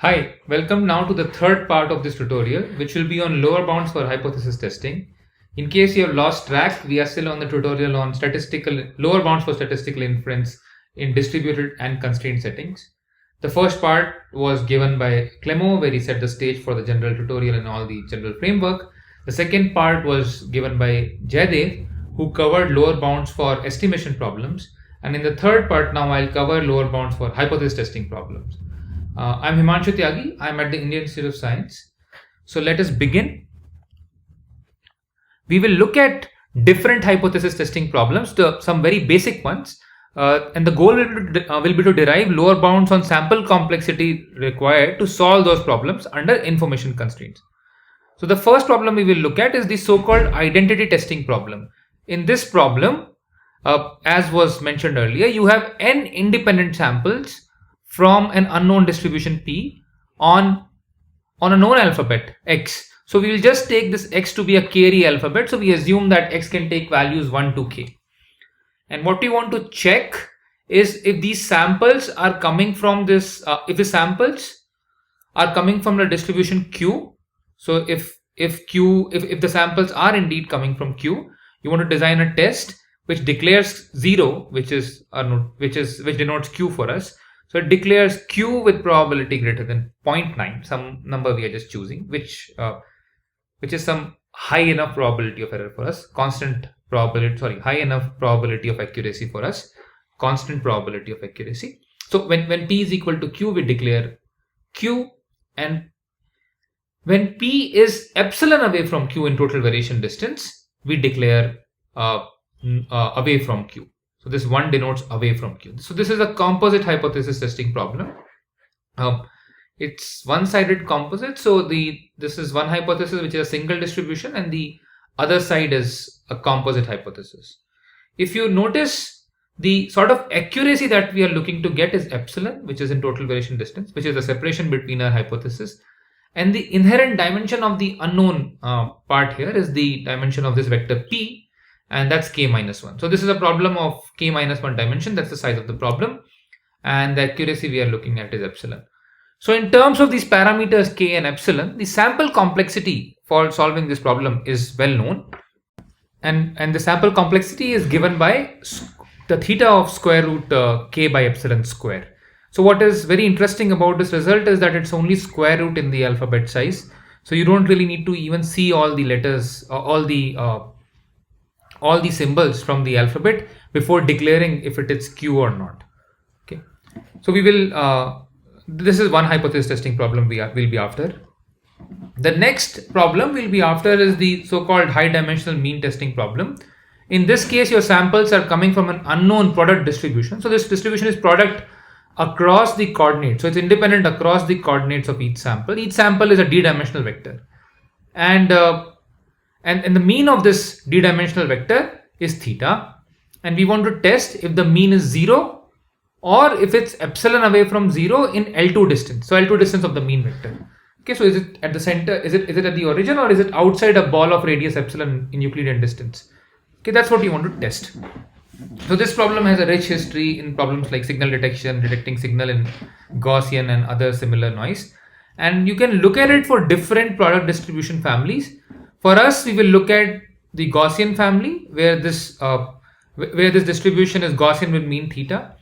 Hi, welcome now to the third part of this tutorial, which will be on lower bounds for hypothesis testing. In case you have lost track, we are still on the tutorial on lower bounds for statistical inference in distributed and constrained settings. The first part was given by Clemo, where he set the stage for the general tutorial and all the general framework. The second part was given by Jaydev, who covered lower bounds for estimation problems. And in the third part now, I'll cover lower bounds for hypothesis testing problems. I'm Himanshu Tyagi. I'm at the Indian Institute of Science. So let us begin. We will look at different hypothesis testing problems, some very basic ones. And the goal will be to derive lower bounds on sample complexity required to solve those problems under information constraints. So the first problem we will look at is the so-called identity testing problem. In this problem, as was mentioned earlier, you have n independent samples from an unknown distribution P on a known alphabet X. So we will just take this X to be a k-ary alphabet. So we assume that X can take values 1 to k. And what we want to check is if these samples are coming from this, if the samples are coming from the distribution Q. So if the samples are indeed coming from Q, you want to design a test which declares 0, which denotes Q for us. So it declares Q with probability greater than 0.9, some number we are just choosing, which is some high enough probability of error for us, high enough probability of accuracy for us, constant probability of accuracy. So when P is equal to Q, we declare Q, and when P is epsilon away from Q in total variation distance, we declare away from Q. So this 1 denotes away from Q. So this is a composite hypothesis testing problem. It's one-sided composite. So this is one hypothesis which is a single distribution, and the other side is a composite hypothesis. If you notice, the sort of accuracy that we are looking to get is epsilon, which is in total variation distance, which is the separation between our hypothesis. And the inherent dimension of the unknown part here is the dimension of this vector P, and that's k minus 1. So this is a problem of k minus 1 dimension. That's the size of the problem, and the accuracy we are looking at is epsilon. So in terms of these parameters k and epsilon, the sample complexity for solving this problem is well known, and the sample complexity is given by the theta of square root k by epsilon square. So what is very interesting about this result is that it's only square root in the alphabet size, so you don't really need to even see all the letters, all the symbols from the alphabet before declaring if it is Q or not. Okay, so we will. This is one hypothesis testing problem will be after. The next problem we'll be after is the so-called high dimensional mean testing problem. In this case, your samples are coming from an unknown product distribution. So this distribution is product across the coordinates. So it's independent across the coordinates of each sample. Each sample is a d-dimensional vector, and the mean of this d-dimensional vector is theta, and we want to test if the mean is 0 or if it's epsilon away from 0 in L2 distance. So L2 distance of the mean vector. Okay, so is it at the center, is it at the origin, or is it outside a ball of radius epsilon in Euclidean distance? Okay, that's what you want to test. So this problem has a rich history in problems like signal detection, detecting signal in Gaussian and other similar noise, and you can look at it for different product distribution families. For us, we will look at the Gaussian family, where this distribution is Gaussian with mean theta,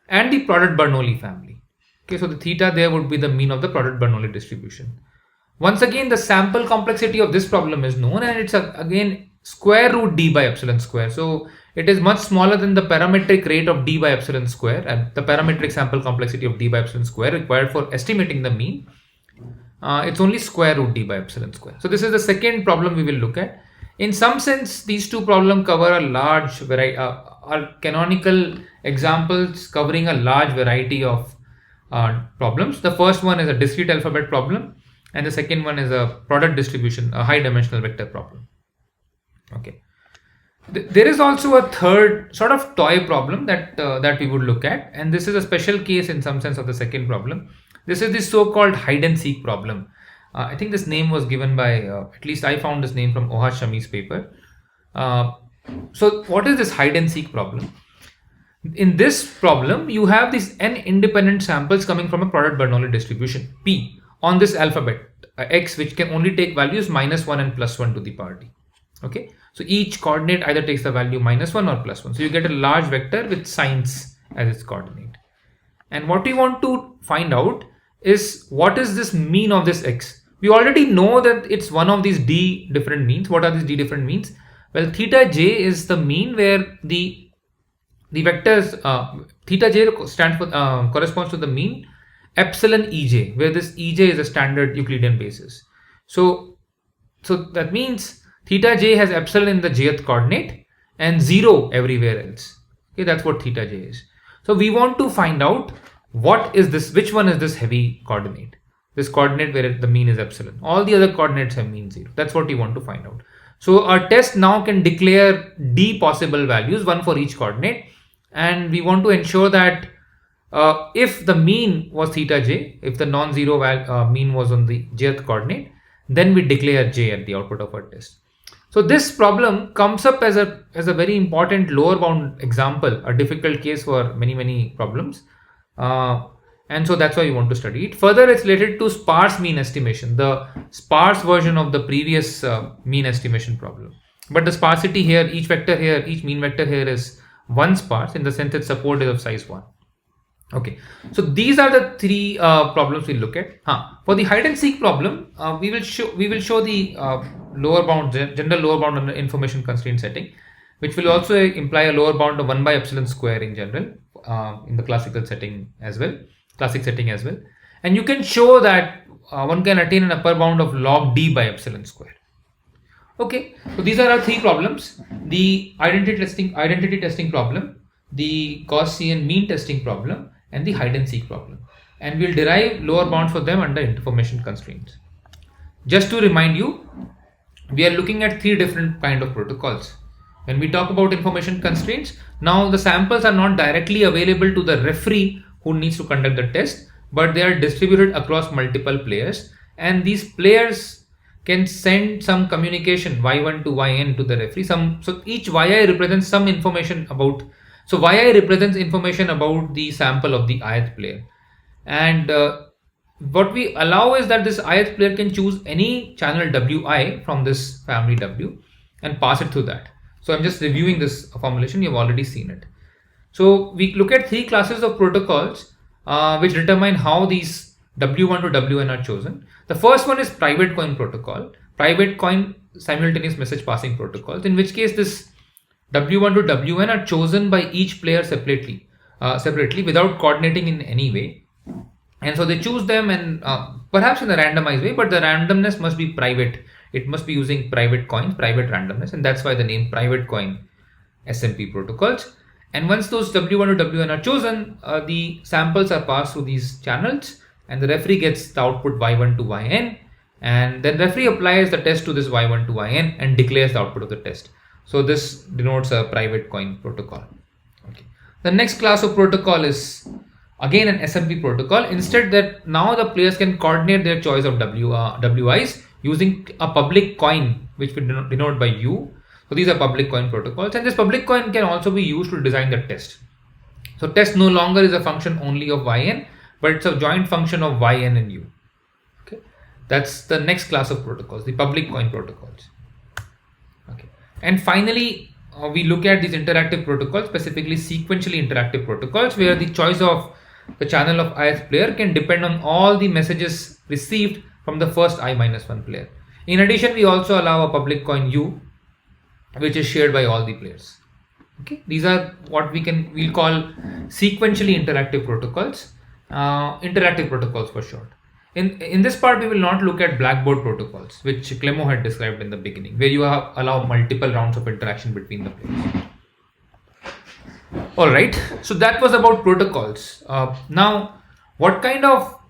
and the product Bernoulli family. Okay, so the theta there would be the mean of the product Bernoulli distribution. Once again, the sample complexity of this problem is known, and it's again square root d by epsilon square. So it is much smaller than the parametric rate of d by epsilon square, and the parametric sample complexity of d by epsilon square required for estimating the mean. It's only square root d by epsilon square. So this is the second problem we will look at. In some sense, these two problems cover a large variety, are canonical examples covering a large variety of problems. The first one is a discrete alphabet problem, and the second one is a product distribution, a high dimensional vector problem. Okay. There is also a third sort of toy problem that we would look at, and this is a special case in some sense of the second problem. This is the so-called hide and seek problem. I think this name was given by, at least I found this name from Ohad Shami's paper. So what is this hide and seek problem? In this problem, you have these n independent samples coming from a product Bernoulli distribution P on this alphabet x, which can only take values -1 and +1 to the power d. Okay, so each coordinate either takes the value -1 or +1. So you get a large vector with signs as its coordinate. And what we want to find out is what is this mean of this x. We already know that it's one of these d different means. What are these d different means? Well, theta j is the mean where the vectors theta j stands for corresponds to the mean epsilon ej, where this ej is a standard Euclidean basis. So that means theta j has epsilon in the jth coordinate and 0 everywhere else. Okay, that's what theta j is. So we want to find out what is this, which one is this heavy coordinate, this coordinate where the mean is epsilon. All the other coordinates have mean 0. That's what we want to find out. So our test now can declare d possible values, one for each coordinate, and we want to ensure that if the mean was theta j, if the non-zero mean was on the jth coordinate, then we declare j at the output of our test. So this problem comes up as a very important lower bound example, a difficult case for many problems, and so that's why you want to study it. Further, it's related to sparse mean estimation, the sparse version of the previous mean estimation problem. But the sparsity here, each vector here, each mean vector here is one sparse in the sense its support is of size 1. Okay, so these are the three problems we'll look at. For the hide and seek problem, we will show the lower bound, general lower bound under information constraint setting, which will also imply a lower bound of 1 by epsilon square in general in the classical setting as well, classic setting as well. And you can show that one can attain an upper bound of log d by epsilon square. Okay, so these are our three problems: the identity testing problem, the Gaussian mean testing problem, and the hide and seek problem. And we'll derive lower bounds for them under information constraints. Just to remind you, we are looking at three different kind of protocols. When we talk about information constraints, now the samples are not directly available to the referee who needs to conduct the test, but they are distributed across multiple players, and these players can send some communication y1 to yn to the referee. So each yi represents some information about. So yi represents information about the sample of the ith player, and what we allow is that this ith player can choose any channel wi from this family w and pass it through that. So I'm just reviewing this formulation, you've already seen it. So we look at three classes of protocols which determine how these w1 to wn are chosen. The first one is private coin protocol, private coin simultaneous message passing protocols, in which case this w1 to wn are chosen by each player separately without coordinating in any way. And so they choose them, and perhaps in a randomized way, but the randomness must be private. It must be using private coins, private randomness, and that's why the name private coin SMP protocols. And once those w1 to wn are chosen, the samples are passed through these channels, and the referee gets the output y1 to yn, and then referee applies the test to this y1 to yn and declares the output of the test. So this denotes a private coin protocol. Okay. The next class of protocol is again an SMP protocol. Instead, that now the players can coordinate their choice of WIs using a public coin, which we denote by U. So these are public coin protocols, and this public coin can also be used to design the test. So test no longer is a function only of yn, but it's a joint function of yn and u. Okay, that's the next class of protocols, the public coin protocols. Okay, and finally we look at these interactive protocols, specifically sequentially interactive protocols, where the choice of the channel of ith player can depend on all the messages received from the first i-1 player. In addition, we also allow a public coin u, which is shared by all the players. Okay, these are what we'll call sequentially interactive protocols, interactive protocols for short. In this part, we will not look at blackboard protocols, which Clément had described in the beginning, where you allow multiple rounds of interaction between the players. All right, so that was about protocols. Now, what kind of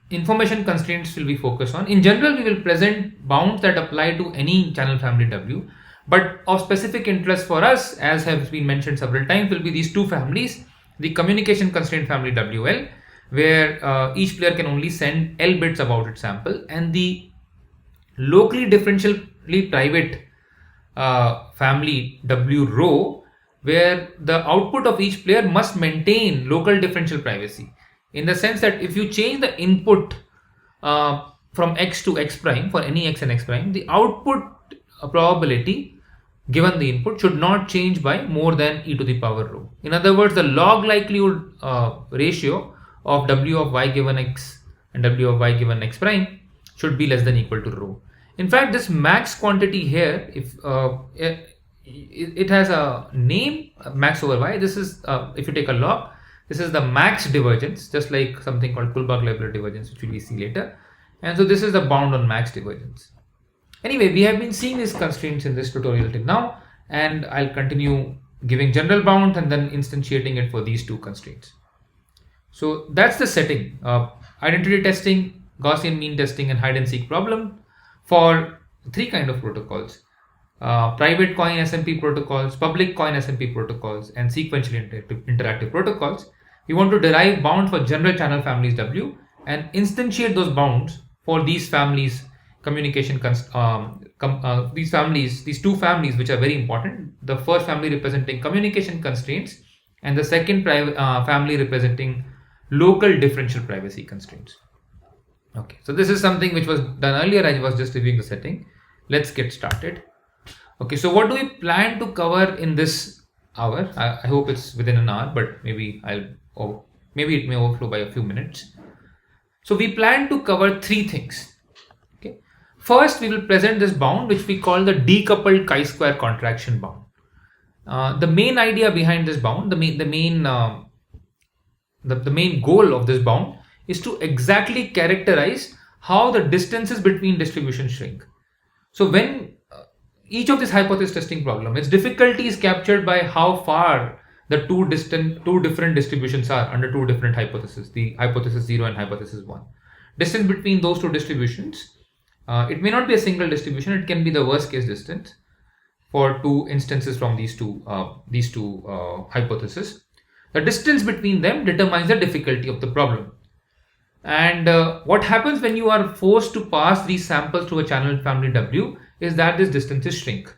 information constraints will we focus on? In general, we will present bounds that apply to any channel family W, but of specific interest for us, as has been mentioned several times, will be these two families: the communication constraint family WL, where each player can only send L bits about its sample, and the locally differentially private family W row, where the output of each player must maintain local differential privacy, in the sense that if you change the input from x to x prime for any x and x prime, the output probability given the input should not change by more than e to the power rho. In other words, the log likelihood ratio of w of y given x and w of y given x prime should be less than equal to rho. In fact, this max quantity here, if it has a name, max over y. This is if you take a log, this is the max divergence, just like something called Kullback-Leibler divergence, which we will see later. And so this is the bound on max divergence. Anyway, we have been seeing these constraints in this tutorial till now, and I'll continue giving general bound and then instantiating it for these two constraints. So that's the setting. Identity testing, Gaussian mean testing, and hide and seek problem for three kind of protocols. Private coin SMP protocols, public coin SMP protocols, and sequentially interactive protocols. We want to derive bound for general channel families W and instantiate those bounds for these families communication these two families, which are very important. The first family representing communication constraints, and the second family representing local differential privacy constraints. Okay, so this is something which was done earlier. I was just reviewing the setting. Let's get started. Okay, so what do we plan to cover in this hour? I hope it's within an hour, but maybe maybe it may overflow by a few minutes. So we plan to cover three things. Okay, first we will present this bound, which we call the decoupled chi-square contraction bound. The main idea behind this bound, the main goal of this bound is to exactly characterize how the distances between distributions shrink. So when each of this hypothesis testing problem, its difficulty is captured by how far the two different distributions are under two different hypotheses, the hypothesis 0 and hypothesis 1. Distance between those two distributions, it may not be a single distribution, it can be the worst case distance for two instances from these two hypotheses. The distance between them determines the difficulty of the problem. And what happens when you are forced to pass these samples to a channel family W is that this distances shrink.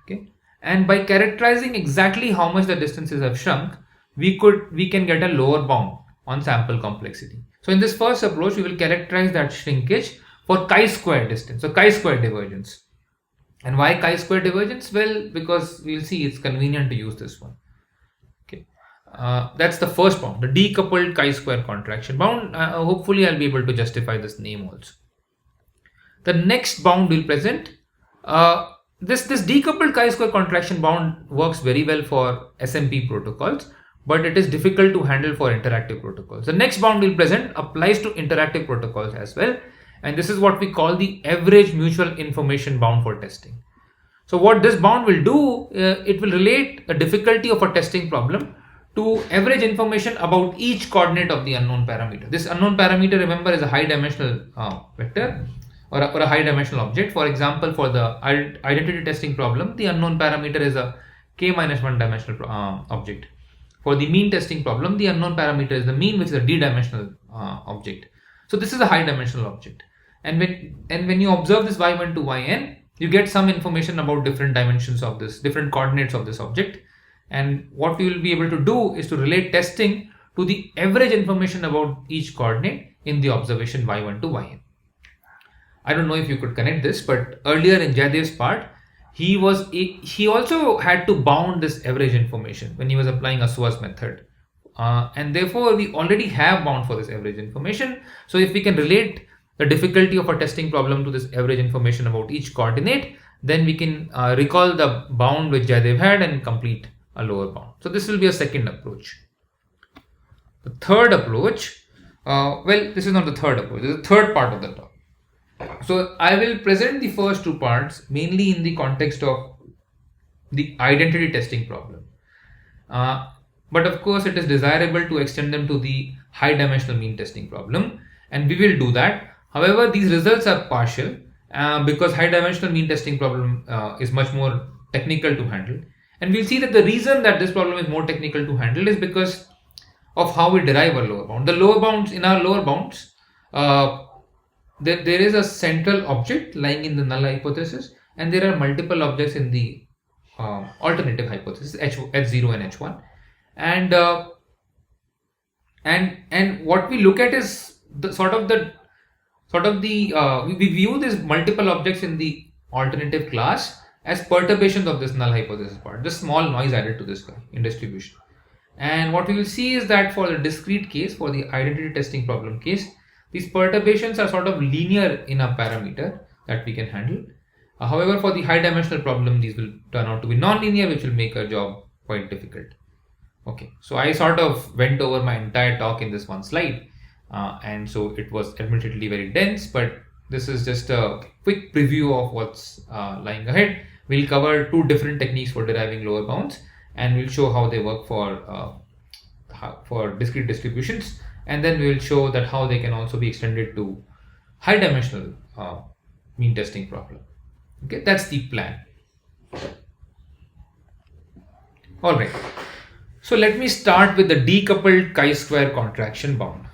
Okay, and by characterizing exactly how much the distances have shrunk, we can get a lower bound on sample complexity. So in this first approach, we will characterize that shrinkage for chi-square distance, so chi-square divergence. And why chi-square divergence? Well, because we'll see it's convenient to use this one. Okay, that's the first bound, the decoupled chi-square contraction bound. Hopefully, I'll be able to justify this name also. The next bound we'll present. This decoupled chi-square contraction bound works very well for SMP protocols, but it is difficult to handle for interactive protocols. The next bound we'll present applies to interactive protocols as well, and this is what we call the average mutual information bound for testing. So what this bound will do, it will relate a difficulty of a testing problem to average information about each coordinate of the unknown parameter. This unknown parameter, remember, is a high dimensional vector or a high dimensional object. For example, for the identity testing problem, the unknown parameter is a k-1 dimensional object. For the mean testing problem, the unknown parameter is the mean, which is a d-dimensional object. So this is a high dimensional object. And when you observe this y1 to yn, you get some information about different dimensions of this, different coordinates of this object. And what we will be able to do is to relate testing to the average information about each coordinate in the observation y1 to yn. I don't know if you could connect this, but earlier in Jaydev's part, he also had to bound this average information when he was applying a Suaz method. And therefore, we already have bound for this average information. So if we can relate the difficulty of a testing problem to this average information about each coordinate, then we can recall the bound which Jaydev had and complete a lower bound. So this will be a second approach. The third approach, this is not the third approach, this is the third part of the talk. So I will present the first two parts mainly in the context of the identity testing problem. But of course, it is desirable to extend them to the high dimensional mean testing problem, and we will do that. However, these results are partial because high dimensional mean testing problem is much more technical to handle. And we'll see that the reason that this problem is more technical to handle is because of how we derive a lower bound. The lower bounds, in our lower bounds, there is a central object lying in the null hypothesis, and there are multiple objects in the alternative hypothesis H0 and H1, and what we look at is the we view these multiple objects in the alternative class as perturbations of this null hypothesis part, just small noise added to this guy in distribution. And what we will see is that for the discrete case, for the identity testing problem case, these perturbations are sort of linear in a parameter that we can handle. However, for the high dimensional problem, these will turn out to be non-linear, which will make our job quite difficult. Okay, so I sort of went over my entire talk in this one slide, and so it was admittedly very dense, but this is just a quick preview of what's lying ahead. We'll cover two different techniques for deriving lower bounds, and we'll show how they work for discrete distributions, and then we'll show that how they can also be extended to high dimensional mean testing problem. Okay, that's the plan. All right. So let me start with the decoupled chi-square contraction bound.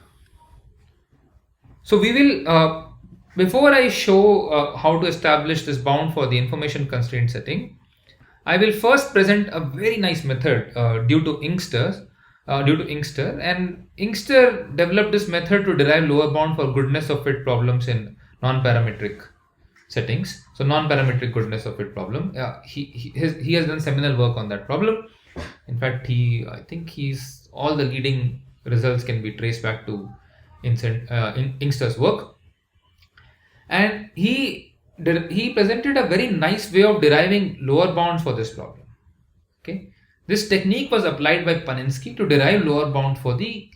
So we will, before I show how to establish this bound for the information constraint setting, I will first present a very nice method due to Inkster, and Inkster developed this method to derive lower bound for goodness of fit problems in non-parametric settings. So non-parametric goodness of fit problem. He has done seminal work on that problem. In fact, I think all the leading results can be traced back to Inkster's work, and he presented a very nice way of deriving lower bounds for this problem. Okay, this technique was applied by Paninsky to derive lower bound for the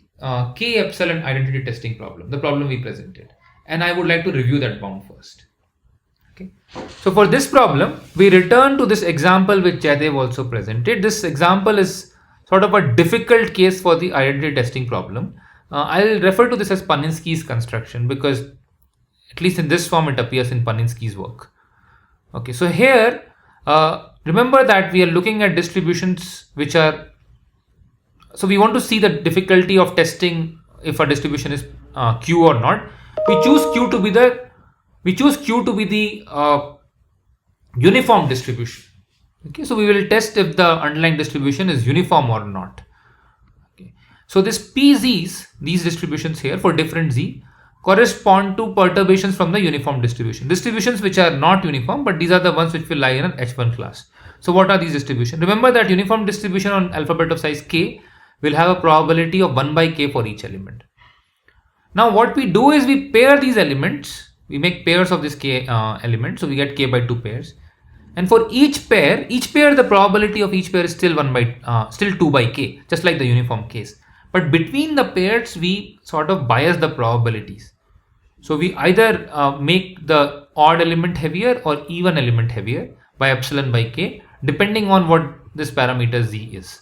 K epsilon identity testing problem, the problem we presented, and I would like to review that bound first. Okay, so for this problem, we return to this example which Jaydev also presented. This example is sort of a difficult case for the identity testing problem. I'll refer to this as Paninsky's construction because at least in this form it appears in Paninsky's work. Okay, so here remember that we are looking at distributions which are, so we want to see the difficulty of testing if a distribution is Q or not. We choose Q to be the uniform distribution. Okay, so we will test if the underlying distribution is uniform or not. Okay, so this PZs, these distributions here for different Z, correspond to perturbations from the uniform distribution. Distributions which are not uniform, but these are the ones which will lie in an H1 class. So what are these distributions? Remember that uniform distribution on alphabet of size K will have a probability of 1 by K for each element. Now what we do is we pair these elements. We make pairs of this K element, so we get K by 2 pairs. And for each pair, the probability of each pair is still 2 by K, just like the uniform case. But between the pairs, we sort of bias the probabilities. So we either make the odd element heavier or even element heavier by epsilon by K, depending on what this parameter Z is.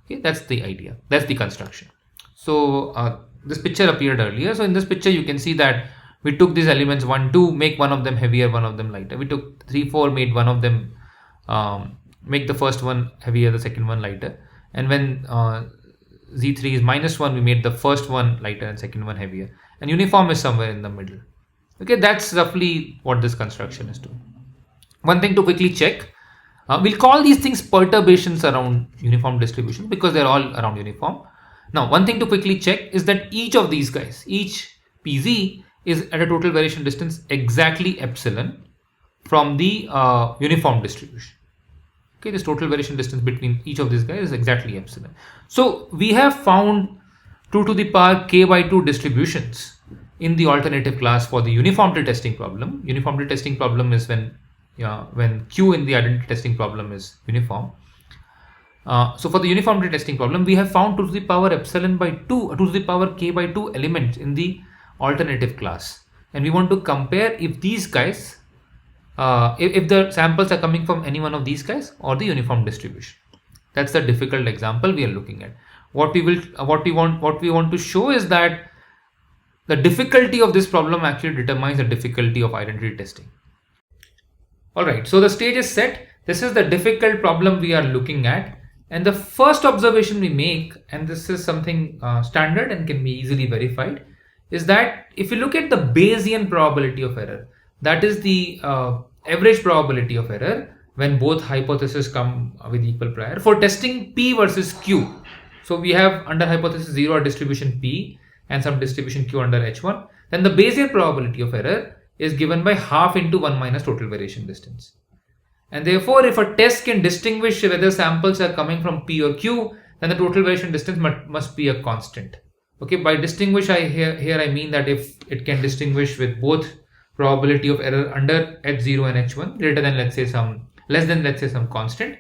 Okay, that's the idea. That's the construction. So this picture appeared earlier. So in this picture, you can see that we took these elements 1, 2, make one of them heavier, one of them lighter. We took 3, 4, made one of them, make the first one heavier, the second one lighter. And when Z3 is -1, we made the first one lighter and second one heavier. And uniform is somewhere in the middle. Okay, that's roughly what this construction is doing. One thing to quickly check, we'll call these things perturbations around uniform distribution because they're all around uniform. Now, one thing to quickly check is that each of these guys, each PZ, is at a total variation distance exactly epsilon from the uniform distribution. Okay, this total variation distance between each of these guys is exactly epsilon. So we have found 2 to the power K by 2 distributions in the alternative class for the uniformity testing problem. Uniformity testing problem is when Q in the identity testing problem is uniform. So for the uniformity testing problem, we have found 2 to the power epsilon by 2, 2 to the power K by 2 elements in the alternative class, and we want to compare if these guys, if the samples are coming from any one of these guys or the uniform distribution. That's the difficult example we are looking at. What we want to show is that the difficulty of this problem actually determines the difficulty of identity testing. All right, so the stage is set. This is the difficult problem we are looking at, and the first observation we make, and this is something standard and can be easily verified, is that if you look at the Bayesian probability of error, that is the average probability of error, when both hypotheses come with equal prior. For testing P versus Q, so we have under hypothesis 0 a distribution P and some distribution Q under H1, then the Bayesian probability of error is given by half into 1 minus total variation distance. And therefore, if a test can distinguish whether samples are coming from P or Q, then the total variation distance must be a constant. Okay, by distinguish, here I mean that if it can distinguish with both probability of error under H0 and H1 greater than less than let's say some constant,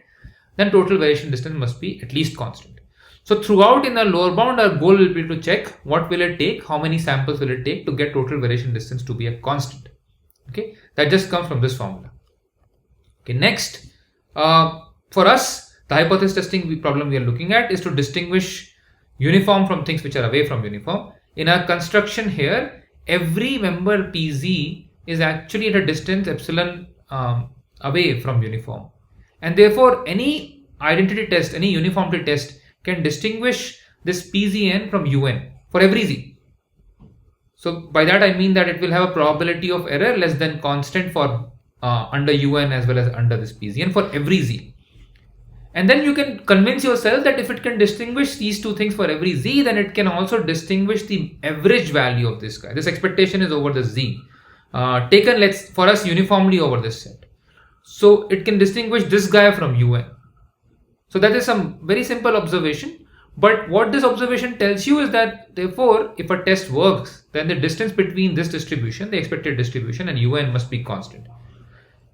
then total variation distance must be at least constant. So throughout in the lower bound, our goal will be to check what will it take, how many samples will it take to get total variation distance to be a constant. Okay, that just comes from this formula. Okay, next, for us, the hypothesis testing problem we are looking at is to distinguish uniform from things which are away from uniform. In our construction here, every member PZ is actually at a distance epsilon away from uniform, and therefore any identity test, any uniformity test can distinguish this PZN from UN for every Z. So by that I mean that it will have a probability of error less than constant for under UN as well as under this PZN for every Z. And then you can convince yourself that if it can distinguish these two things for every Z, then it can also distinguish the average value of this guy. This expectation is over the Z, taken for us uniformly over this set. So it can distinguish this guy from UN. So that is some very simple observation. But what this observation tells you is that therefore, if a test works, then the distance between this distribution, the expected distribution, and UN must be constant.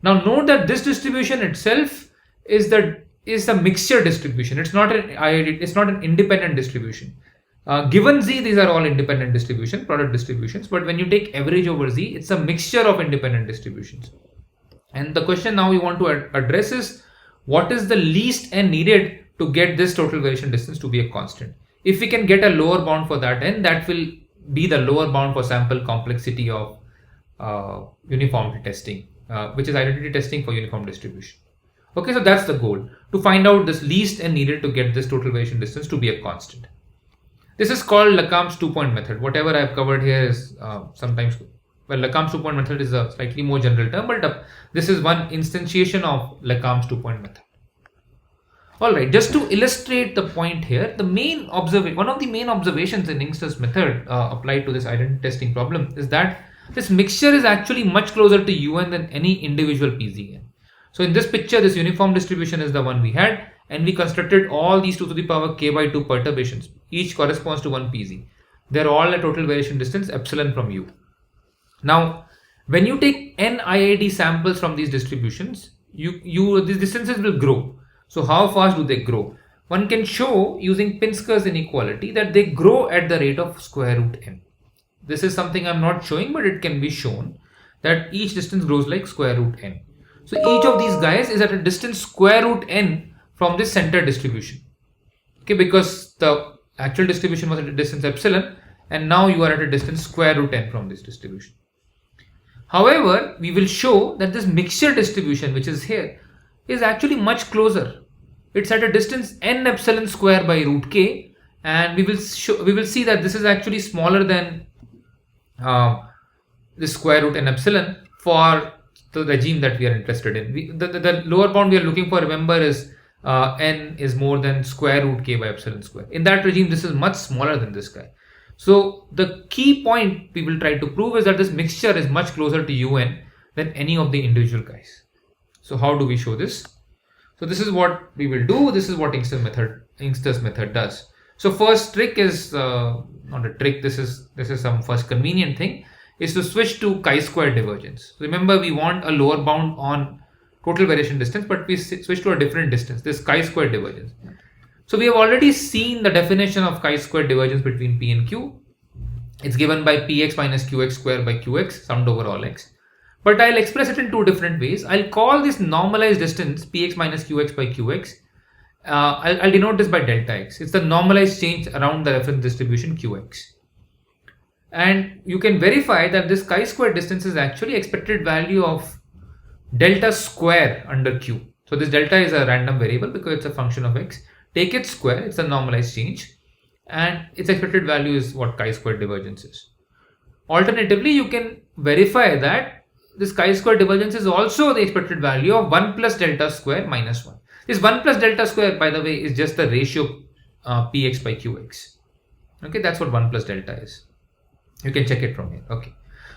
Now note that this distribution itself is a mixture distribution. It's not an independent distribution. Given Z, these are all independent distribution, product distributions. But when you take average over Z, it's a mixture of independent distributions. And the question now we want to address is, what is the least n needed to get this total variation distance to be a constant? If we can get a lower bound for that n, that will be the lower bound for sample complexity of uniformity testing, which is identity testing for uniform distribution. Okay, so that's the goal, to find out this least n needed to get this total variation distance to be a constant. This is called Lacam's two-point method. Whatever I've covered here is Lacam's two-point method is a slightly more general term, but this is one instantiation of Lacam's two-point method. Alright, just to illustrate the point here, one of the main observations in Inkster's method applied to this identity testing problem is that this mixture is actually much closer to UN than any individual PZN. So in this picture, this uniform distribution is the one we had, and we constructed all these 2 to the power k by 2 perturbations. Each corresponds to one PZ. They're all a total variation distance epsilon from U. Now, when you take n IID samples from these distributions, these distances will grow. So how fast do they grow? One can show using Pinsker's inequality that they grow at the rate of square root n. This is something I'm not showing, but it can be shown that each distance grows like square root n. So each of these guys is at a distance square root n from this center distribution. Okay, because the actual distribution was at a distance epsilon, and now you are at a distance square root n from this distribution. However, we will show that this mixture distribution, which is here, is actually much closer. It's at a distance n epsilon square by root k, and we will see that this is actually smaller than the square root n epsilon for the regime that we are interested in. The lower bound we are looking for, remember, is n is more than square root k by epsilon square. In that regime, this is much smaller than this guy. So the key point we will try to prove is that this mixture is much closer to UN than any of the individual guys. So how do we show this? So this is what we will do. This is what Inkster's method does. So first trick is not a trick. This is some first convenient thing, is to switch to chi-square divergence. Remember, we want a lower bound on total variation distance, but we switch to a different distance, this chi-square divergence. So we have already seen the definition of chi-square divergence between P and Q. It's given by Px minus Qx square by Qx summed over all x. But I'll express it in two different ways. I'll call this normalized distance Px minus Qx by Qx. I'll denote this by delta x. It's the normalized change around the reference distribution Qx. And you can verify that this chi-square distance is actually expected value of delta square under Q. So this delta is a random variable because it's a function of x. Take its square, it's a normalized change, and its expected value is what chi-square divergence is. Alternatively, you can verify that this chi-square divergence is also the expected value of 1 plus delta square minus 1. This 1 plus delta square, by the way, is just the ratio px by qx. Okay, that's what 1 plus delta is. You can check it from here. Okay.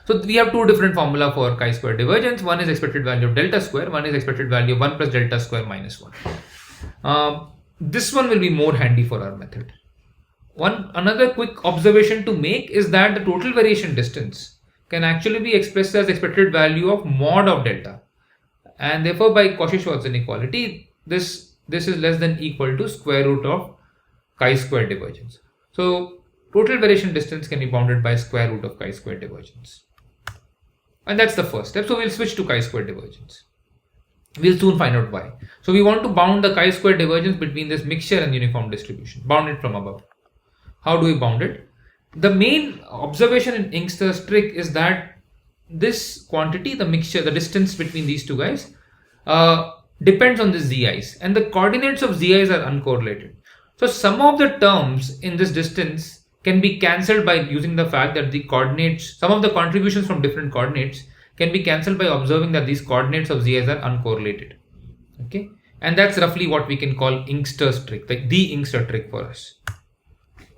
So we have two different formula for chi-square divergence. One is expected value of delta square. One is expected value of 1 plus delta square minus 1. This one will be more handy for our method. Another quick observation to make is that the total variation distance can actually be expressed as expected value of mod of delta, and therefore by Cauchy-Schwarz inequality this is less than equal to square root of chi-square divergence. So total variation distance can be bounded by square root of chi-square divergence, and that's the first step. So we'll switch to chi-square divergence. We'll soon find out why. So we want to bound the chi-square divergence between this mixture and uniform distribution. Bound it from above. How do we bound it? The main observation in Youngster's trick is that this quantity, the mixture, the distance between these two guys, depends on the zi's, and the coordinates of zi's are uncorrelated. So some of the terms in this distance can be cancelled by using the fact that the coordinates, some of the contributions from different coordinates can be cancelled by observing that these coordinates of zi's are uncorrelated. Okay, and that's roughly what we can call Youngster's trick, like the Youngster trick for us.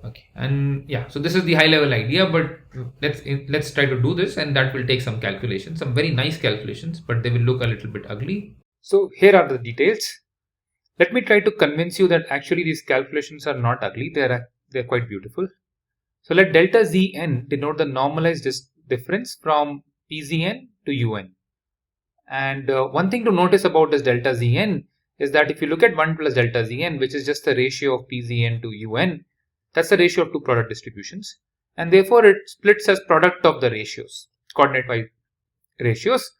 Okay, and yeah, so this is the high level idea, but let's try to do this, and that will take some calculations, some very nice calculations, but they will look a little bit ugly. So here are the details. Let me try to convince you that actually these calculations are not ugly, they're quite beautiful. So let delta zn denote the normalized difference from pzn to un. And one thing to notice about this delta zn is that if you look at 1 plus delta zn, which is just the ratio of pzn to un, that's the ratio of two product distributions, and therefore it splits as product of the ratios, coordinate wise ratios,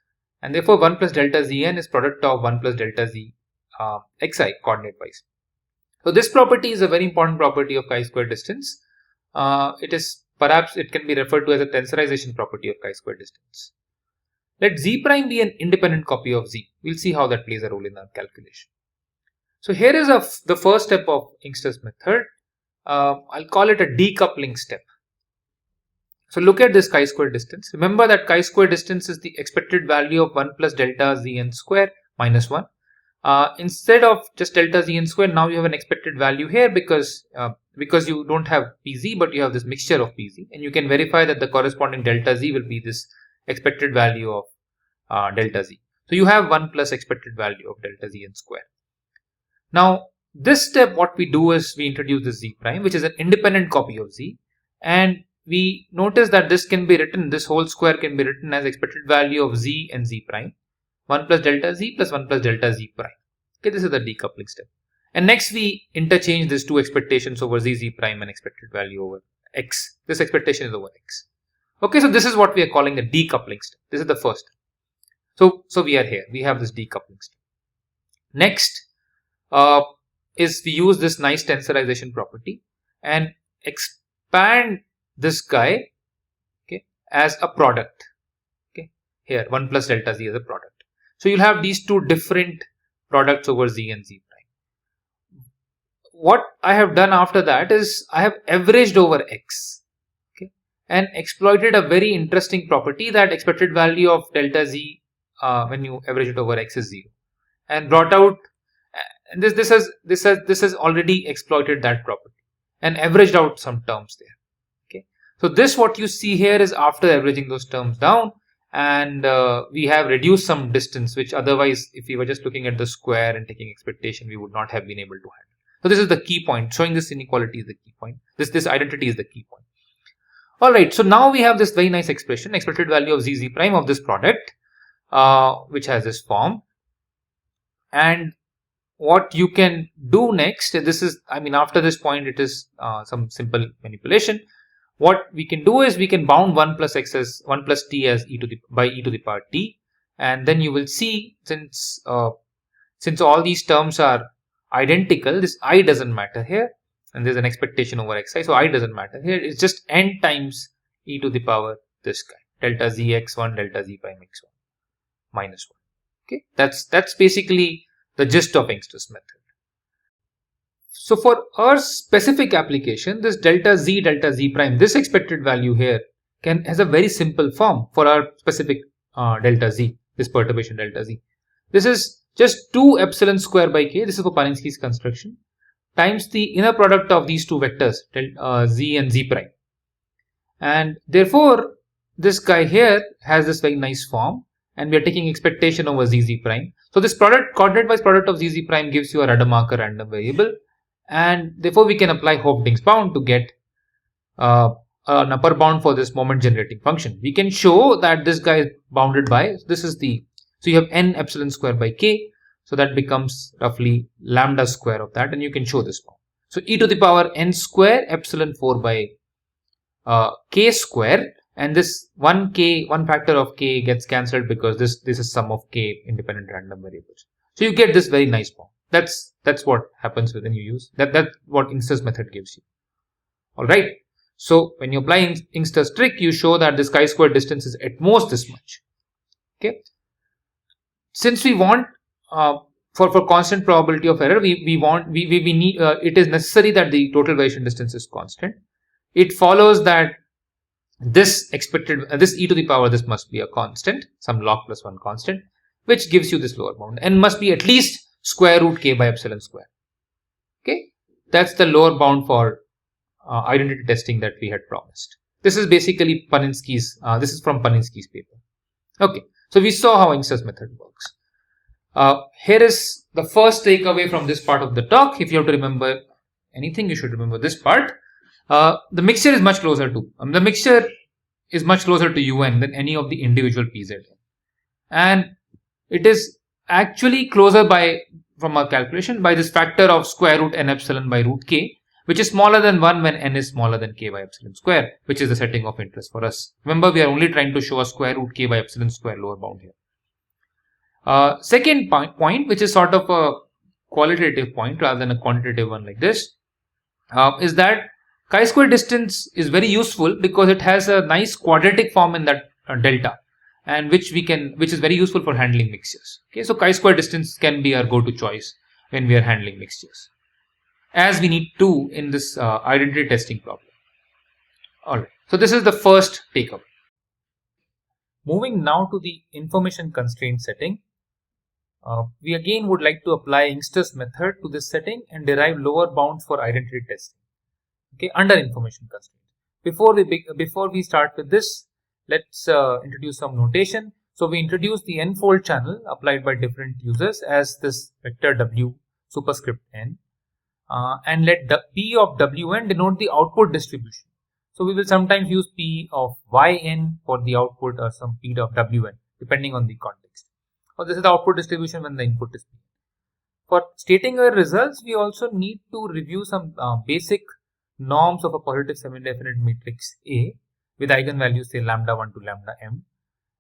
and therefore 1 plus delta zn is product of 1 plus delta z xi coordinate wise. So this property is a very important property of chi-square distance. It can be referred to as a tensorization property of chi-square distance. Let z prime be an independent copy of z. We'll see how that plays a role in our calculation. So here is the first step of Youngster's method. I'll call it a decoupling step. So look at this chi-square distance. Remember that chi-square distance is the expected value of 1 plus delta zn square minus 1. Instead of just delta zn square, now you have an expected value here because you don't have pz, but you have this mixture of pz, and you can verify that the corresponding delta z will be this expected value of delta z. So you have 1 plus expected value of delta zn square. Now this step, what we do is we introduce the z prime, which is an independent copy of z, and we notice that this whole square can be written as expected value of z and z prime, 1 plus delta z plus 1 plus delta z prime. Okay, this is the decoupling step. And next we interchange these two expectations over z prime and expected value over x. This expectation is over x. Okay, so this is what we are calling the decoupling step. This is the first step. So we are here. We have this decoupling step. Next is we use this nice tensorization property and expand this guy, okay, as a product. Okay, here 1 plus delta z as a product. So you'll have these two different products over z and z prime. What I have done after that is I have averaged over x, okay, and exploited a very interesting property that expected value of delta z when you average it over x is 0, and brought out, and this has already exploited that property and averaged out some terms there. Okay, so this what you see here is after averaging those terms down, and we have reduced some distance, which otherwise if we were just looking at the square and taking expectation, we would not have been able to handle. So this is the key point. Showing this inequality is the key point. This identity is the key point. All right, so now we have this very nice expression, expected value of z prime of this product, which has this form. And what you can do next, after this point it is some simple manipulation. What we can do is we can bound 1 plus x as 1 plus t as e to the power t, and then you will see, since all these terms are identical, this I doesn't matter here, and there's an expectation over xi, so I doesn't matter here. It's just n times e to the power this guy, delta z x1 delta z prime x1 minus 1. Okay, that's basically the gist of Youngster's method. So for our specific application, this delta z prime, this expected value here has a very simple form for our specific delta z, this perturbation delta z. This is just 2 epsilon square by k, this is for Paninsky's construction, times the inner product of these two vectors, z and z prime. And therefore, this guy here has this very nice form, and we are taking expectation over z prime. So this product, coordinate-wise product of z prime, gives you a Rademacher random variable, and therefore we can apply Hopding's bound to get an upper bound for this moment generating function. We can show that this guy is bounded by, this is the, so you have n epsilon square by k, so that becomes roughly lambda square of that, and you can show this bound. So e to the power n square epsilon 4 by k square, and this one factor of k gets cancelled because this is sum of k independent random variables. So you get this very nice bound. That's what happens when you use that's what Ingster's method gives you. All right. So when you apply Ingster's trick, you show that this chi-square distance is at most this much. Okay. Since we want for constant probability of error, we need it is necessary that the total variation distance is constant. It follows that this expected this e to the power, this must be a constant, some log plus 1 constant, which gives you this lower bound, and must be at least square root k by epsilon square. Okay, that's the lower bound for identity testing that we had promised. This is basically Paninsky's. This is from Paninsky's paper. Okay, so we saw how Ingster's method works. Here is the first takeaway from this part of the talk. If you have to remember anything, you should remember this part. The mixture is much closer to un than any of the individual pz, and it is actually closer from our calculation by this factor of square root n epsilon by root k, which is smaller than 1 when n is smaller than k by epsilon square, which is the setting of interest for us. Remember, we are only trying to show a square root k by epsilon square lower bound here. Second point, which is sort of a qualitative point rather than a quantitative one like this, is that chi-square distance is very useful because it has a nice quadratic form in that delta, and which is very useful for handling mixtures. Okay, so chi-square distance can be our go-to choice when we are handling mixtures, as we need to in this identity testing problem. Alright, so this is the first takeaway. Moving now to the information constraint setting, we again would like to apply Ingster's method to this setting and derive lower bounds for identity testing. Okay, under information constraints. Before we start with this, let's introduce some notation. So we introduce the n-fold channel applied by different users as this vector w superscript n, and let p of wn denote the output distribution. So we will sometimes use p of yn for the output, or some p of wn depending on the context. So this is the output distribution when the input is p. For stating our results, we also need to review some basic norms of a positive semi-definite matrix A with eigenvalues say lambda 1 to lambda m.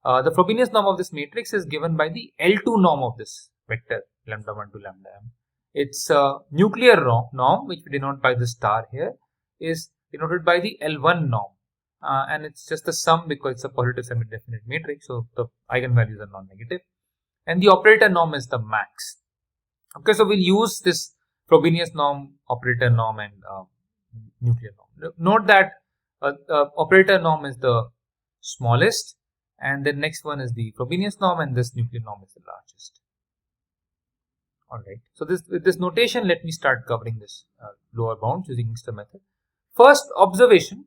The Frobenius norm of this matrix is given by the L2 norm of this vector lambda 1 to lambda m. Its nuclear norm, which we denote by the star here, is denoted by the L1 norm, and it's just the sum because it's a positive semi-definite matrix, so the eigenvalues are non-negative, and the operator norm is the max. Okay, so we'll use this Frobenius norm, operator norm, and nuclear norm. Note that operator norm is the smallest, and the next one is the Frobenius norm, and this nuclear norm is the largest. Alright, so with this notation, let me start covering this lower bounds using Ingster method. First observation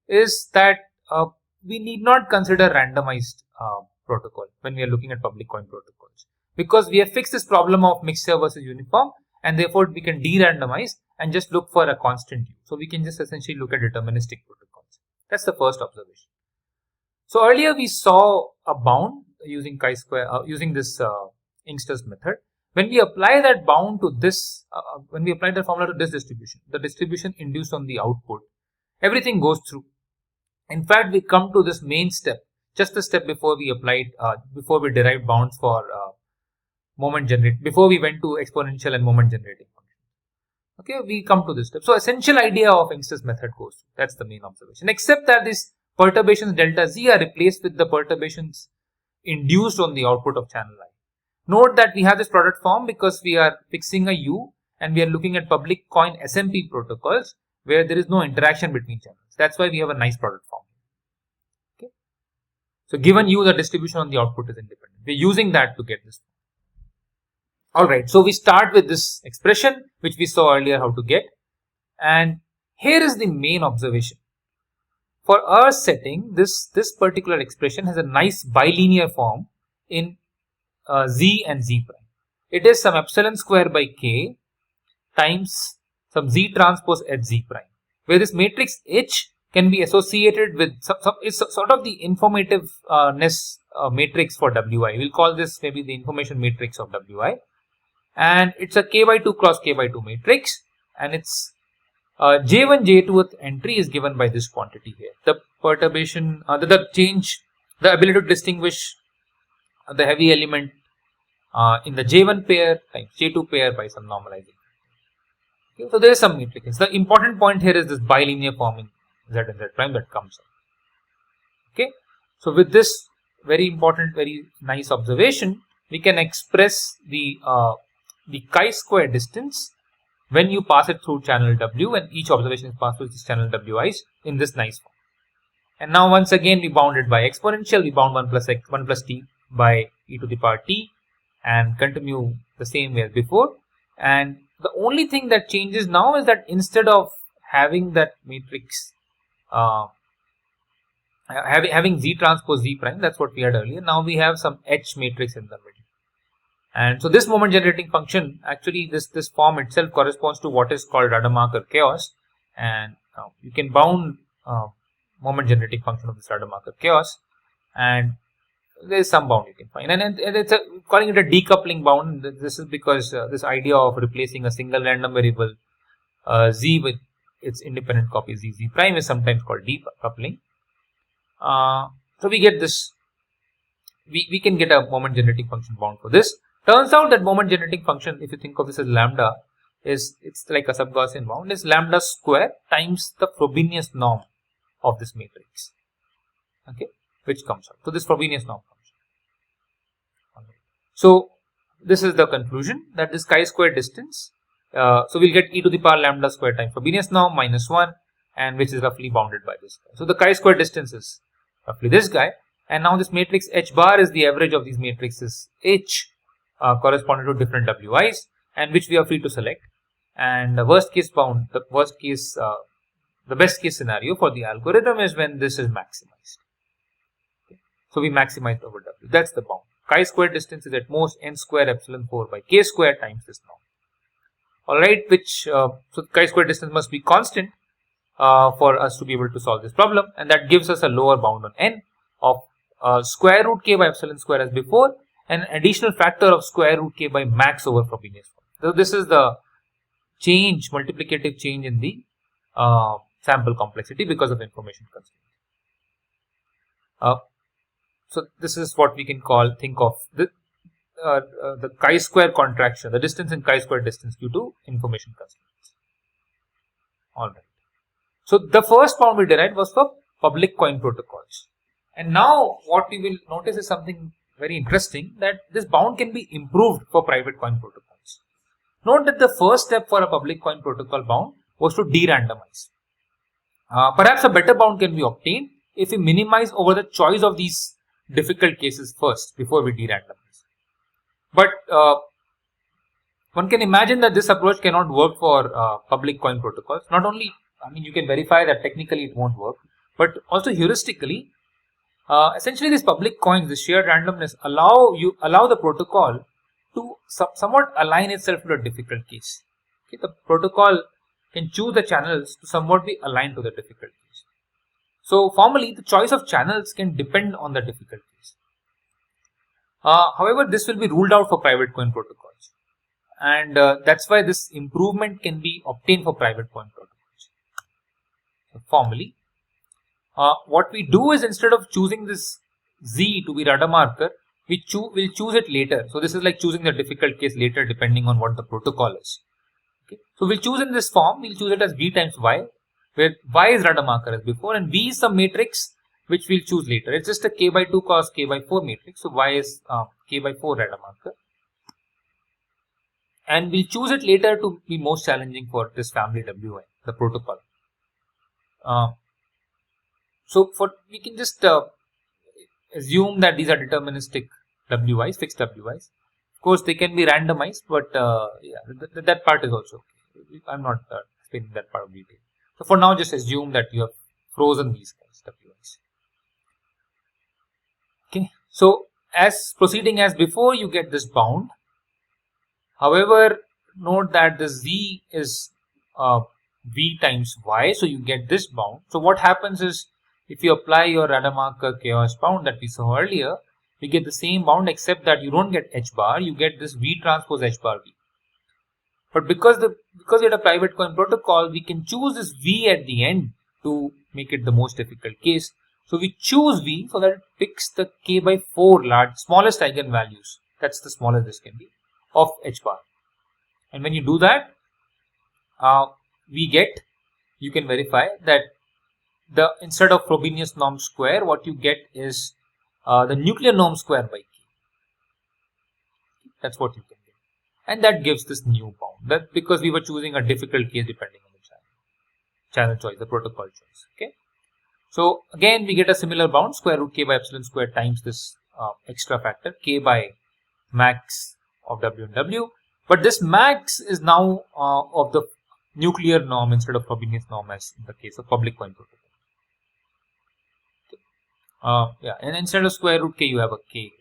is that we need not consider randomized protocol when we are looking at public coin protocols, because we have fixed this problem of mixture versus uniform, and therefore we can de-randomize and just look for a constant u. So we can just essentially look at deterministic protocols. That's the first observation. So earlier we saw a bound using chi-square, using this Ingster's method. When we apply that bound to this, when we apply the formula to this distribution, the distribution induced on the output, everything goes through. In fact, we come to this main step, just the step before we applied, before we derived bounds for before we went to exponential and moment generating function. Okay, we come to this step. So essential idea of Ingster's method goes through. That's the main observation. Except that these perturbations delta z are replaced with the perturbations induced on the output of channel I. Note that we have this product form because we are fixing a u and we are looking at public coin SMP protocols where there is no interaction between channels. That's why we have a nice product form. Okay. So given U, the distribution on the output is independent. We're using that to get this. Alright, so we start with this expression which we saw earlier how to get, and here is the main observation. For our setting, this particular expression has a nice bilinear form in Z and Z prime. It is some epsilon square by K times some Z transpose H Z prime, where this matrix H can be associated with it's sort of the informativeness matrix for Wi. We'll call this maybe the information matrix of Wi, and it's a K by 2 cross K by 2 matrix, and its J1 J2th entry is given by this quantity here. The perturbation, the change, the ability to distinguish the heavy element in the J1 pair times J2 pair by some normalizing. Okay, so there is some matrix. The important point here is this bilinear form in Z and Z prime that comes up. Okay, so with this very important, very nice observation, we can express the chi-square distance when you pass it through channel W, and each observation is passed through this channel Wi's in this nice form. And now once again we bound it by exponential, we bound 1 plus x, 1 plus t by e to the power t, and continue the same way as before. And the only thing that changes now is that instead of having that matrix having Z transpose Z prime, that's what we had earlier, now we have some H matrix in the middle. And so this moment generating function, actually this form itself corresponds to what is called Rademacher chaos, and you can bound moment generating function of this Rademacher chaos, and there is some bound you can find, and it's calling it a decoupling bound. This is because this idea of replacing a single random variable Z with its independent copy Z prime is sometimes called decoupling. So we get this, we can get a moment generating function bound for this. Turns out that moment generating function, if you think of this as lambda, it's like a sub-Gaussian bound, is lambda square times the Frobenius norm of this matrix, okay, which comes out. So this Frobenius norm comes out. Okay. So this is the conclusion, that this chi-square distance, so we'll get e to the power lambda square times Frobenius norm minus 1, and which is roughly bounded by this guy. So the chi-square distance is roughly this guy, and now this matrix H bar is the average of these matrices H corresponding to different Wi's, and which we are free to select. And the worst case bound, the best case scenario for the algorithm is when this is maximized. Okay. So we maximize over W. That's the bound. Chi-square distance is at most n square epsilon 4 by k square times this norm. Alright, which so chi-square distance must be constant for us to be able to solve this problem, and that gives us a lower bound on n of square root k by epsilon square as before, and an additional factor of square root k by max over Frobenius. So this is the change, multiplicative change in the sample complexity because of information constraint. So this is what we can think of the chi-square contraction, the distance in chi-square distance due to information constraints. Alright. So the first bound we derived was for public coin protocols. And now what we will notice is something very interesting, that this bound can be improved for private coin protocols. Note that the first step for a public coin protocol bound was to de-randomize. Perhaps a better bound can be obtained if we minimize over the choice of these difficult cases first before we de-randomize. But one can imagine that this approach cannot work for public coin protocols. Not only, I mean, you can verify that technically it won't work, but also heuristically, essentially these public coins, the shared randomness allow the protocol to somewhat align itself to a difficult case. Okay, the protocol can choose the channels to somewhat be aligned to the difficult case. So formally, the choice of channels can depend on the difficult case. However, this will be ruled out for private coin protocols, and that's why this improvement can be obtained for private coin protocols. So formally, what we do is, instead of choosing this Z to be Rademacher, we'll choose it later. So this is like choosing the difficult case later depending on what the protocol is. Okay. So we'll choose in this form, we'll choose it as V times Y, where Y is Rademacher as before, and V is some matrix which we'll choose later. It's just a k by 2 cos k by 4 matrix, so Y is k by 4 Rademacher. And we'll choose it later to be most challenging for this family Wi, the protocol. So we can just assume that these are deterministic WIs, fixed WIs. Of course, they can be randomized, but yeah, that part is also okay. I'm not explaining that part of detail. So for now, just assume that you have frozen these guys, WIs. Okay. So as proceeding as before, you get this bound. However, note that this Z is V times Y, so you get this bound. So what happens is, if you apply your Rademacher chaos bound that we saw earlier, we get the same bound except that you don't get H bar, you get this V transpose H bar V. But because we had a private coin protocol, we can choose this V at the end to make it the most difficult case. So we choose V so that it picks the k by 4 smallest eigenvalues. That's the smallest this can be of H bar. And when you do that, you can verify that instead of Frobenius norm square, what you get is the nuclear norm square by k. That's what you can get. And that gives this new bound. That because we were choosing a difficult case depending on the channel choice, the protocol choice. Okay. So again, we get a similar bound, square root k by epsilon square times this extra factor, k by max of W and W. But this max is now of the nuclear norm instead of Frobenius norm, as in the case of public coin protocol. Okay. And instead of square root k, you have a k.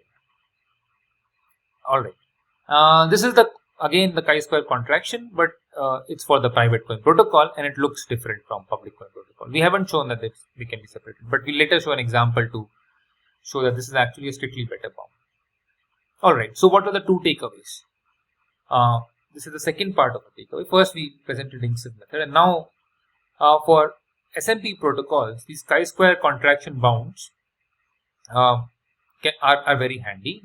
All right. This is the chi-square contraction, but it's for the private coin protocol, and it looks different from public coin protocol. We haven't shown that they can be separated, but we'll later show an example to show that this is actually a strictly better bound. All right. So what are the two takeaways? This is the second part of the takeaway. First, we presented Inks's method, and now for SMP protocols, these chi-square contraction bounds are very handy.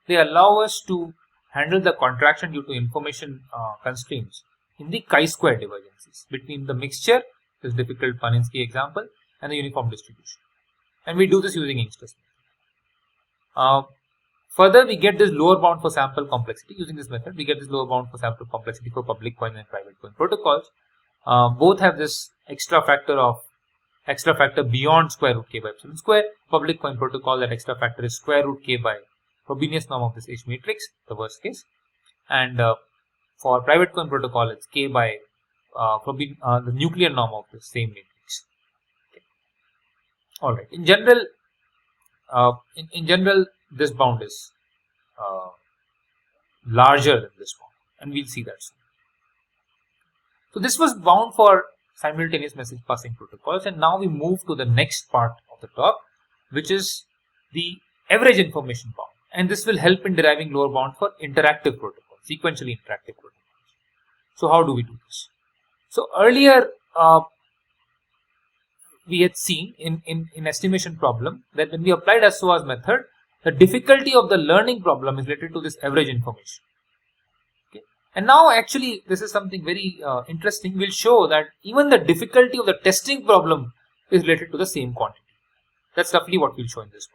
They allow us to handle the contraction due to information constraints in the chi-square divergences between the mixture, this difficult Paninsky example, and the uniform distribution. And we do this using Ink's method. Further, we get this lower bound for sample complexity using this method. We get this lower bound for sample complexity for public coin and private coin protocols. Both have this extra factor beyond square root k by epsilon square. Public coin protocol, that extra factor is square root k by Frobenius norm of this H matrix, the worst case. And for private coin protocol, it's k by the nuclear norm of the same matrix. Okay. All right. In general, this bound is larger than this bound, and we'll see that soon. So this was bound for simultaneous message passing protocols, and now we move to the next part of the talk, which is the average information bound, and this will help in deriving lower bound for interactive protocols, sequentially interactive protocols. So how do we do this? So earlier we had seen in estimation problem that when we applied Assoa's method, the difficulty of the learning problem is related to this average information. Okay. And now actually this is something very interesting. We'll show that even the difficulty of the testing problem is related to the same quantity. That's roughly what we'll show in this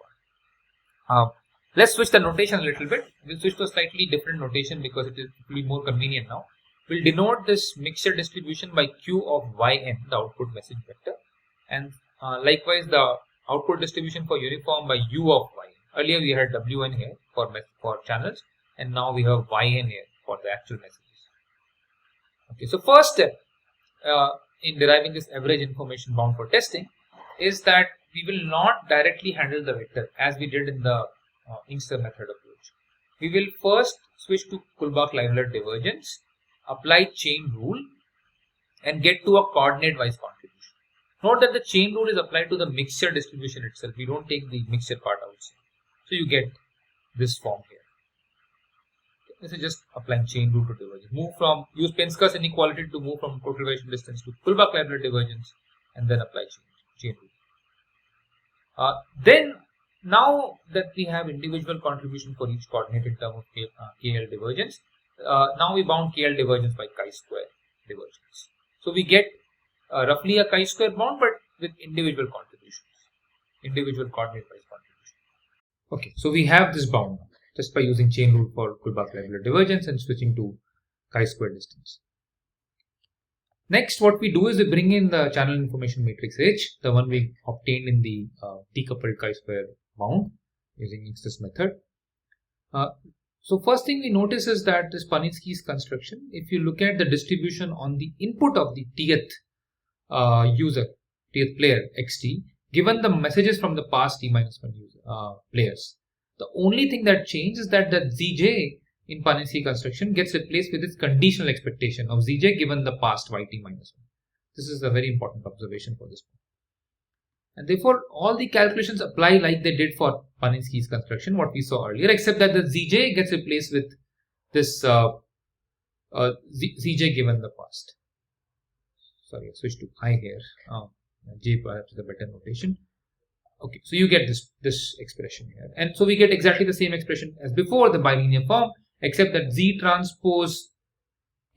part. Let's switch the notation a little bit. We'll switch to a slightly different notation because it will be more convenient now. We'll denote this mixture distribution by Q of Yn, the output message vector. And likewise the output distribution for uniform by U of Yn. Earlier we had Wn here for channels, and now we have Yn here for the actual messages. Okay, so first step in deriving this average information bound for testing is that we will not directly handle the vector as we did in the Ink's method approach. We will first switch to Kullback-Leibler divergence, apply chain rule, and get to a coordinate-wise contribution. Note that the chain rule is applied to the mixture distribution itself. We don't take the mixture part outside. So you get this form here. Okay, this is just applying chain rule to divergence. Use Pensko's inequality to move from total variation distance to Kullback-Leibler divergence, and then apply chain rule. Then now that we have individual contribution for each coordinate in terms of KL divergence, now we bound KL divergence by chi-square divergence. So we get roughly a chi-square bound, but with individual contributions, individual coordinate-wise contribution. Okay, so we have this bound just by using chain rule for Kullback-Leibler divergence and switching to chi-square distance. Next, what we do is we bring in the channel information matrix H, the one we obtained in the decoupled chi-square bound using this method. So first thing we notice is that this Panitsky's construction, if you look at the distribution on the input of the tth player xt, given the messages from the past t-1 players, the only thing that changes is that the zj in Panitsky construction gets replaced with its conditional expectation of zj given the past yt-1. This is a very important observation for this point. And therefore, all the calculations apply like they did for Panitsky's construction, what we saw earlier, except that the zj gets replaced with this zj given the past. Sorry, I switched to I here. J perhaps is a better notation. Okay, so you get this expression here. And so we get exactly the same expression as before, the bilinear form, except that z transpose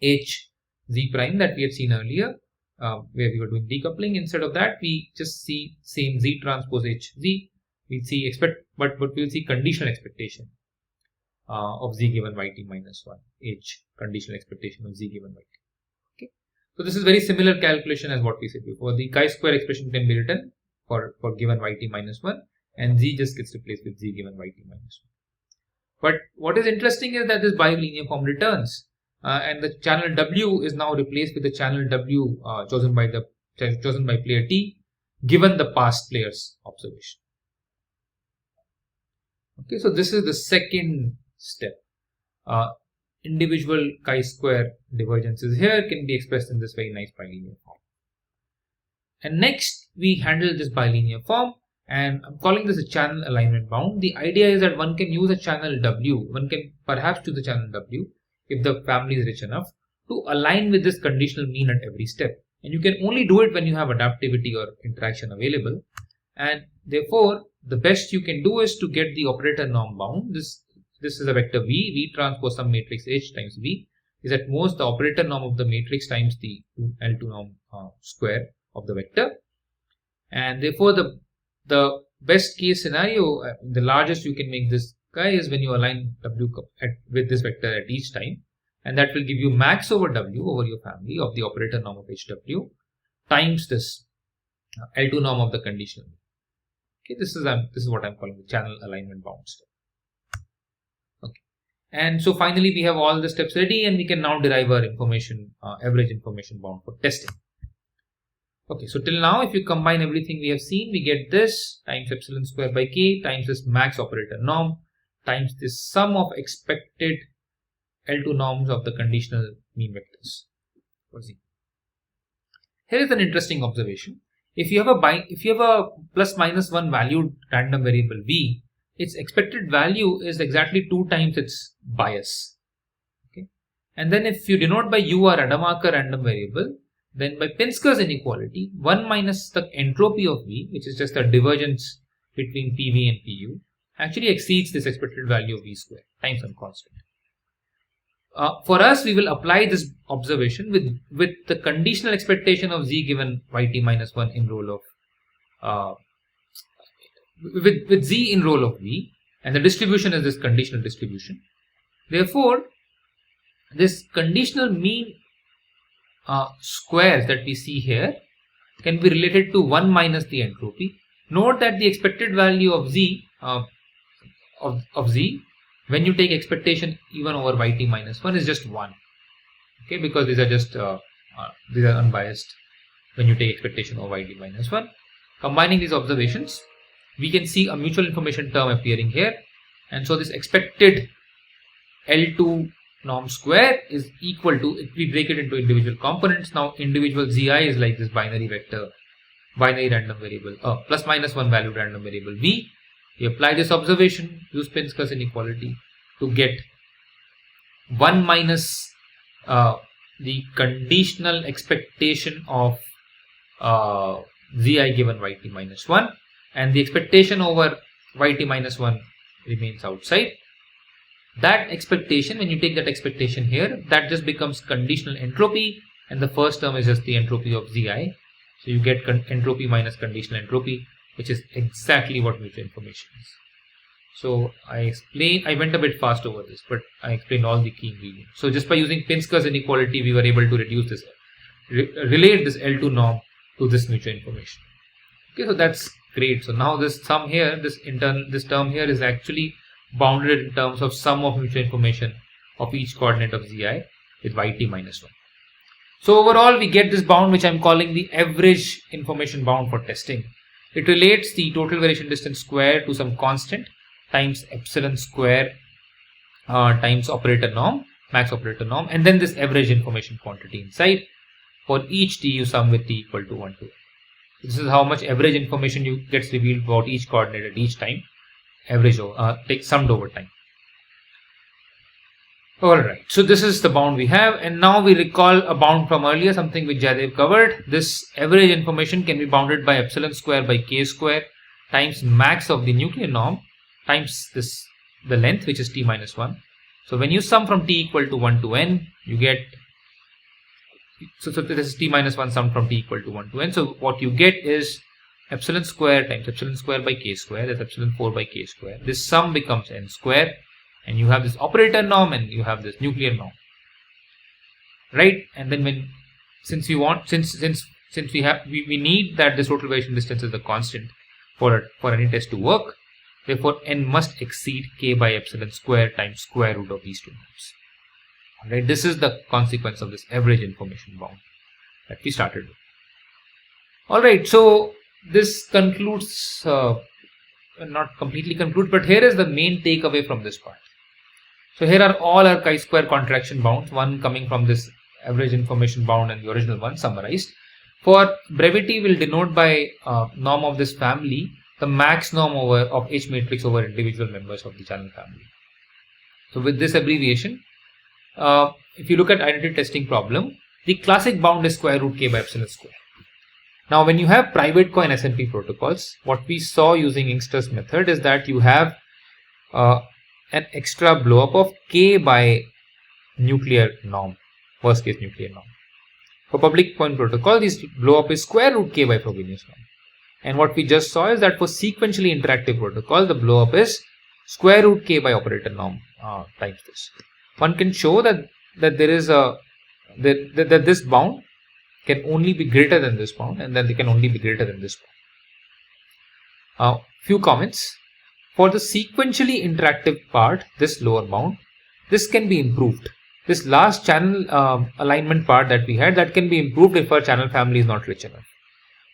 h z prime that we had seen earlier, where we were doing decoupling. Instead of that, we just see same z transpose h z. We'll see but we'll see conditional expectation of z given yt-1 h conditional expectation of z given yt. Okay, so this is very similar calculation as what we said before. The chi-square expression can be written for given yt-1, and z just gets replaced with z given yt-1. But what is interesting is that this bilinear form returns. And the channel W is now replaced with the channel W chosen by player T, given the past player's observation. Okay, so this is the second step. Individual chi-square divergences here can be expressed in this very nice bilinear form. And next, we handle this bilinear form, and I'm calling this a channel alignment bound. The idea is that one can use a channel W. One can perhaps choose the channel W if the family is rich enough to align with this conditional mean at every step. And you can only do it when you have adaptivity or interaction available. And therefore, the best you can do is to get the operator norm bound. This is a vector V transpose some matrix H times V is at most the operator norm of the matrix times the L2 norm square of the vector. And therefore, the best case scenario, the largest you can make this guy is when you align W with this vector at each time, and that will give you max over W over your family of the operator norm of HW times this L2 norm of the conditional. Okay, this is what I'm calling the channel alignment bound step. Okay, and so finally we have all the steps ready, and we can now derive our information average information bound for testing. Okay, so till now, if you combine everything we have seen, we get this times epsilon square by k times this max operator norm times this sum of expected L2 norms of the conditional mean vectors for Z. Here is an interesting observation. If you have a plus minus 1 valued random variable V, its expected value is exactly 2 times its bias. Okay, and then if you denote by U or Rademacher random variable, then by Pinsker's inequality, 1 minus the entropy of V, which is just the divergence between PV and PU, actually exceeds this expected value of V square times some constant. For us, we will apply this observation with the conditional expectation of Z given yt-1 in role of with Z in role of V, and the distribution is this conditional distribution. Therefore, this conditional mean squares that we see here can be related to 1 minus the entropy. Note that the expected value of Z of Z when you take expectation even over yt-1 is just 1. Okay, because these are just these are unbiased when you take expectation over yt-1. Combining these observations, we can see a mutual information term appearing here, and so this expected L2 norm square is equal to, if we break it into individual components, now individual Zi is like this binary vector, binary random variable, plus minus 1 valued random variable V. We apply this observation, use Pinsker's inequality to get 1 minus the conditional expectation of Zi given yt-1, and the expectation over yt-1 remains outside. That expectation, when you take that expectation here, that just becomes conditional entropy, and the first term is just the entropy of Zi. So you get entropy minus conditional entropy, which is exactly what mutual information is. So I went a bit fast over this, but I explained all the key ingredients. So just by using Pinsker's inequality, we were able to reduce this, relate this L2 norm to this mutual information. Okay, so that's Great. So now this sum here, this term here is actually bounded in terms of sum of mutual information of each coordinate of Zi with Yt minus 1. So overall, we get this bound which I'm calling the average information bound for testing. It relates the total variation distance square to some constant times epsilon square times operator norm, max operator norm, and then this average information quantity inside. For each t, you sum with t equal to 1 to n. This is how much average information gets revealed about each coordinate at each time. Average summed over time. Alright, so this is the bound we have, and now we recall a bound from earlier, something which Jadev covered. This average information can be bounded by epsilon square by k square times max of the nuclear norm times the length, which is t minus 1. So when you sum from t equal to 1 to n, you get, so this is t minus 1 summed from t equal to 1 to n. So what you get is epsilon square times epsilon square by k square, that's epsilon 4 by k square. This sum becomes n square. And you have this operator norm and you have this nuclear norm, right? And then since we need that this total variation distance is the constant for any test to work, therefore n must exceed k by epsilon square times square root of these two norms. Alright, this is the consequence of this average information bound that we started with. Alright, so this concludes, not completely conclude, but here is the main takeaway from this part. So here are all our chi-square contraction bounds, one coming from this average information bound and the original one summarized. For brevity, we'll denote by norm of this family the max norm of H matrix over individual members of the channel family. So with this abbreviation, if you look at identity testing problem, the classic bound is square root k by epsilon square. Now when you have private coin SMP protocols, what we saw using Inkster's method is that you have an extra blow up of k by nuclear norm, worst case nuclear norm. For public coin protocol, this blow up is square root k by Frobenius norm. And what we just saw is that for sequentially interactive protocol, the blow up is square root k by operator norm times this. One can show that there is that this bound can only be greater than this bound, and then they can only be greater than this bound. Few comments. For the sequentially interactive part, this lower bound, this can be improved. This last channel alignment part that we had, that can be improved if our channel family is not rich enough.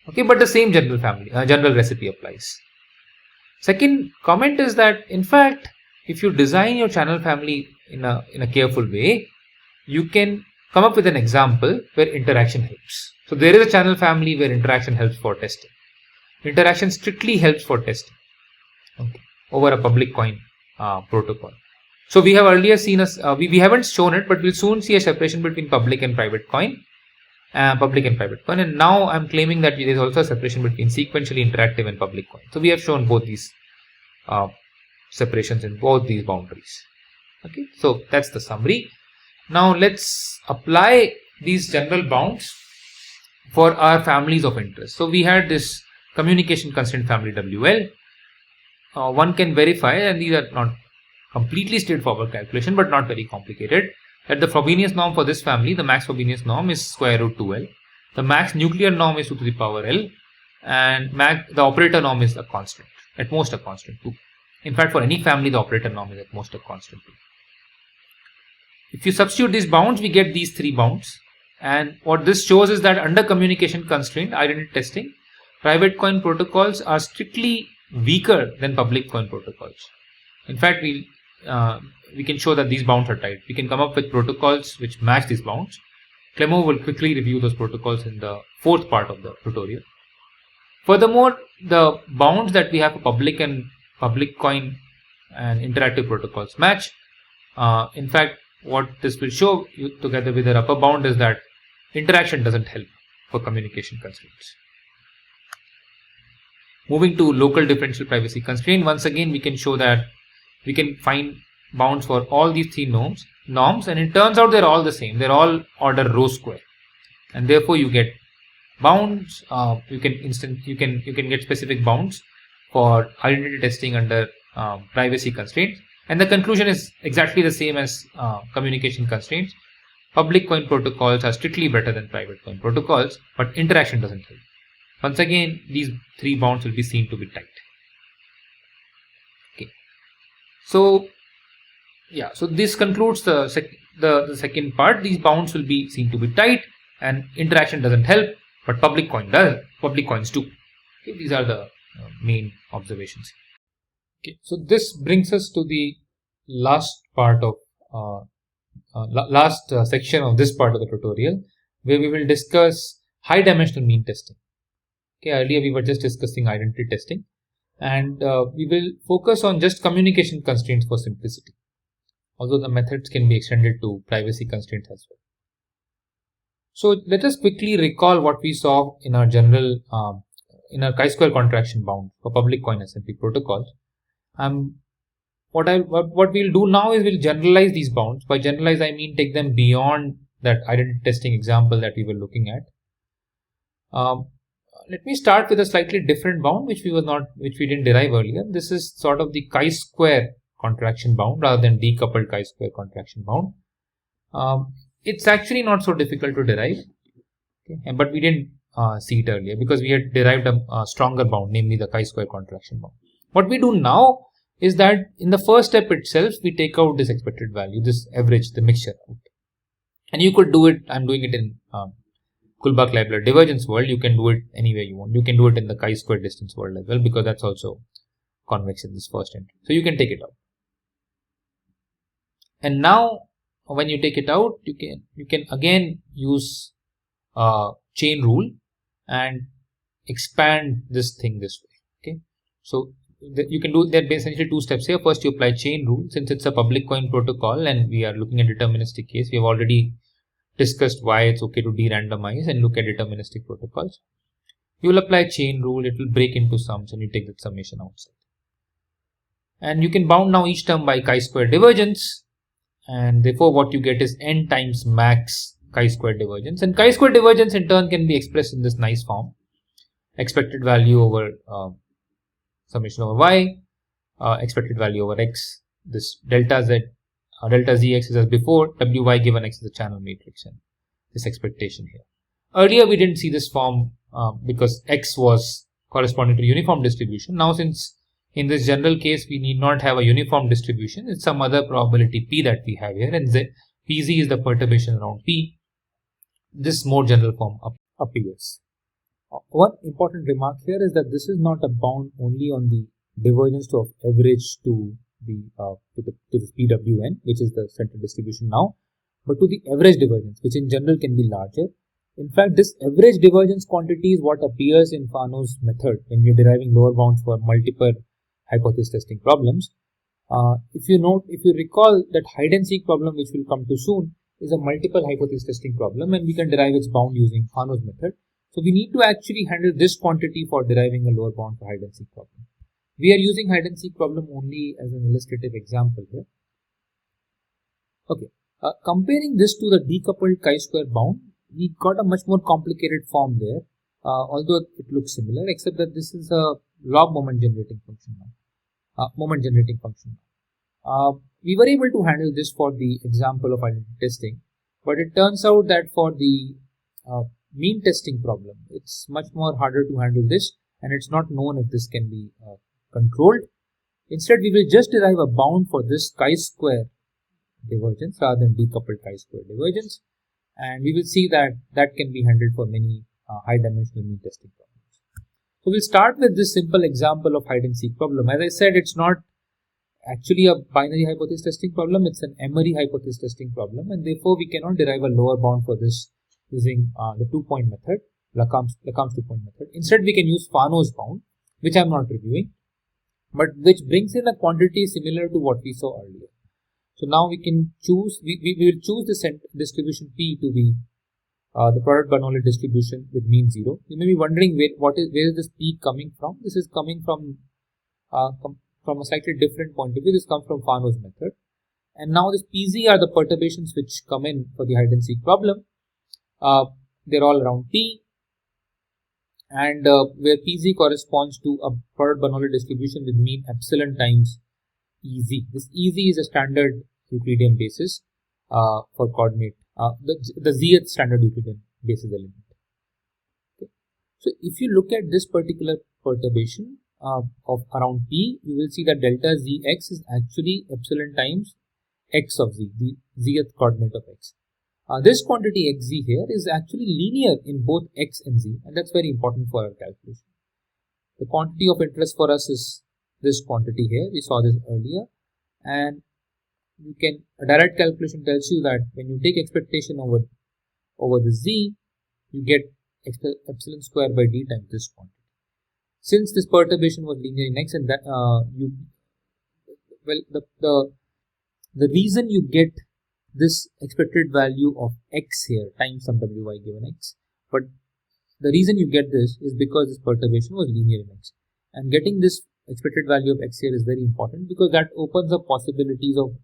Okay, but the same general recipe applies. Second comment is that, in fact, if you design your channel family in a careful way, you can come up with an example where interaction helps. So there is a channel family where interaction helps for testing. Interaction strictly helps for testing. Okay, over a public coin protocol. So we have earlier seen we haven't shown it, but we'll soon see a separation between public and private coin, and now I'm claiming that there is also a separation between sequentially interactive and public coin. So we have shown both these separations in both these boundaries. Okay, so that's the summary. Now let's apply these general bounds for our families of interest. So we had this communication constraint family WL. One can verify, and these are not completely straightforward calculation, but not very complicated, that the Frobenius norm for this family, the max Frobenius norm, is square root 2L. The max nuclear norm is 2 to the power L, and the operator norm is a constant, at most a constant 2. In fact, for any family, the operator norm is at most a constant 2. If you substitute these bounds, we get these three bounds. And what this shows is that under communication constraint identity testing, private coin protocols are strictly weaker than public coin protocols. In fact, we can show that these bounds are tight. We can come up with protocols which match these bounds. Clemo will quickly review those protocols in the fourth part of the tutorial. Furthermore, the bounds that we have for public coin and interactive protocols match. In fact, what this will show you together with the upper bound is that interaction doesn't help for communication constraints. Moving to local differential privacy constraint, once again we can show that we can find bounds for all these three norms, and it turns out they're all the same. They're all order rho square, and therefore you get bounds. You can get specific bounds for identity testing under privacy constraints. And the conclusion is exactly the same as communication constraints. Public coin protocols are strictly better than private coin protocols, but interaction doesn't help. Once again, these three bounds will be seen to be tight. Okay. So yeah, so this concludes the second part. These bounds will be seen to be tight, and interaction doesn't help, but public coin does. Public coins do. Okay, these are the main observations. Okay, so this brings us to the last part of section of this part of the tutorial, where we will discuss high dimensional mean testing. Okay, earlier we were just discussing identity testing, and we will focus on just communication constraints for simplicity, although the methods can be extended to privacy constraints as well. So let us quickly recall what we saw in our general in our chi-square contraction bound for public coin SMP protocols. What we'll do now is we'll generalize these bounds. By generalize, I mean take them beyond that identity testing example that we were looking at. Let me start with a slightly different bound, which we didn't derive earlier. This is sort of the chi-square contraction bound rather than decoupled chi-square contraction bound. It's actually not so difficult to derive, okay? But we didn't see it earlier because we had derived a stronger bound, namely the chi-square contraction bound. What we do now is that in the first step itself, we take out this expected value, this average, the mixture out. And you could do it, I'm doing it in Kullback-Leibler divergence world. You can do it anywhere you want. You can do it in the chi-square distance world as well, because that's also convex in this first entry. So you can take it out. And now when you take it out, you can again use chain rule and expand this thing this way. Okay, so you can do that essentially two steps here. First, you apply chain rule. Since it's a public coin protocol and we are looking at deterministic case, we have already discussed why it's okay to de-randomize and look at deterministic protocols. You will apply chain rule, it will break into sums, and you take that summation outside. And you can bound now each term by chi-square divergence, and therefore what you get is n times max chi-square divergence. And chi-square divergence in turn can be expressed in this nice form: expected value over summation over y, expected value over x, this delta z, delta zx is as before, wy given x is a channel matrix, and this expectation here. Earlier we didn't see this form because x was corresponding to uniform distribution. Now, since in this general case we need not have a uniform distribution, it's some other probability p that we have here, and pz is the perturbation around p. This more general form appears. One important remark here is that this is not a bound only on the divergence of average to the PWN, which is the central distribution now, but to the average divergence, which in general can be larger. In fact, this average divergence quantity is what appears in Fano's method when you're deriving lower bounds for multiple hypothesis testing problems. If you recall, that hide and seek problem, which we'll come to soon, is a multiple hypothesis testing problem, and we can derive its bound using Fano's method. So we need to actually handle this quantity for deriving a lower bound for hide and seek problem. We are using hide and seek problem only as an illustrative example here. Okay, comparing this to the decoupled chi-square bound, we got a much more complicated form there, although it looks similar, except that this is a log moment generating function now. We were able to handle this for the example of identity testing, but it turns out that for the mean testing problem, it's much more harder to handle this, and it's not known if this can be controlled. Instead, we will just derive a bound for this chi-square divergence rather than decoupled chi-square divergence, and we will see that that can be handled for many high-dimensional mean testing problems. So we'll start with this simple example of hide and seek problem. As I said, it's not actually a binary hypothesis testing problem, it's an Emery hypothesis testing problem, and therefore we cannot derive a lower bound for this using the two-point method, Lacombe's two-point method. Instead, we can use Fano's bound, which I'm not reviewing, but which brings in a quantity similar to what we saw earlier. So now we can choose, we will choose the distribution P to be the product Bernoulli distribution with mean 0. You may be wondering where is this P coming from? This is coming from a slightly different point of view. This comes from Fano's method. And now this PZ are the perturbations which come in for the hide and seek problem. They're all around P, and where PZ corresponds to a product Bernoulli distribution with mean epsilon times EZ. This EZ is a standard Euclidean basis for coordinate, the zth standard Euclidean basis element. Okay. So if you look at this particular perturbation of around P, you will see that delta Zx is actually epsilon times x of z, the zth coordinate of x. This quantity xz here is actually linear in both x and z, and that's very important for our calculation. The quantity of interest for us is this quantity here. We saw this earlier, and you can, a direct calculation tells you that when you take expectation over the z, you get epsilon square by d times this quantity. Since this perturbation was linear in x, and that the reason you get this expected value of x here times some wy given x, but the reason you get this is because this perturbation was linear in x, and getting this expected value of x here is very important because that opens up possibilities of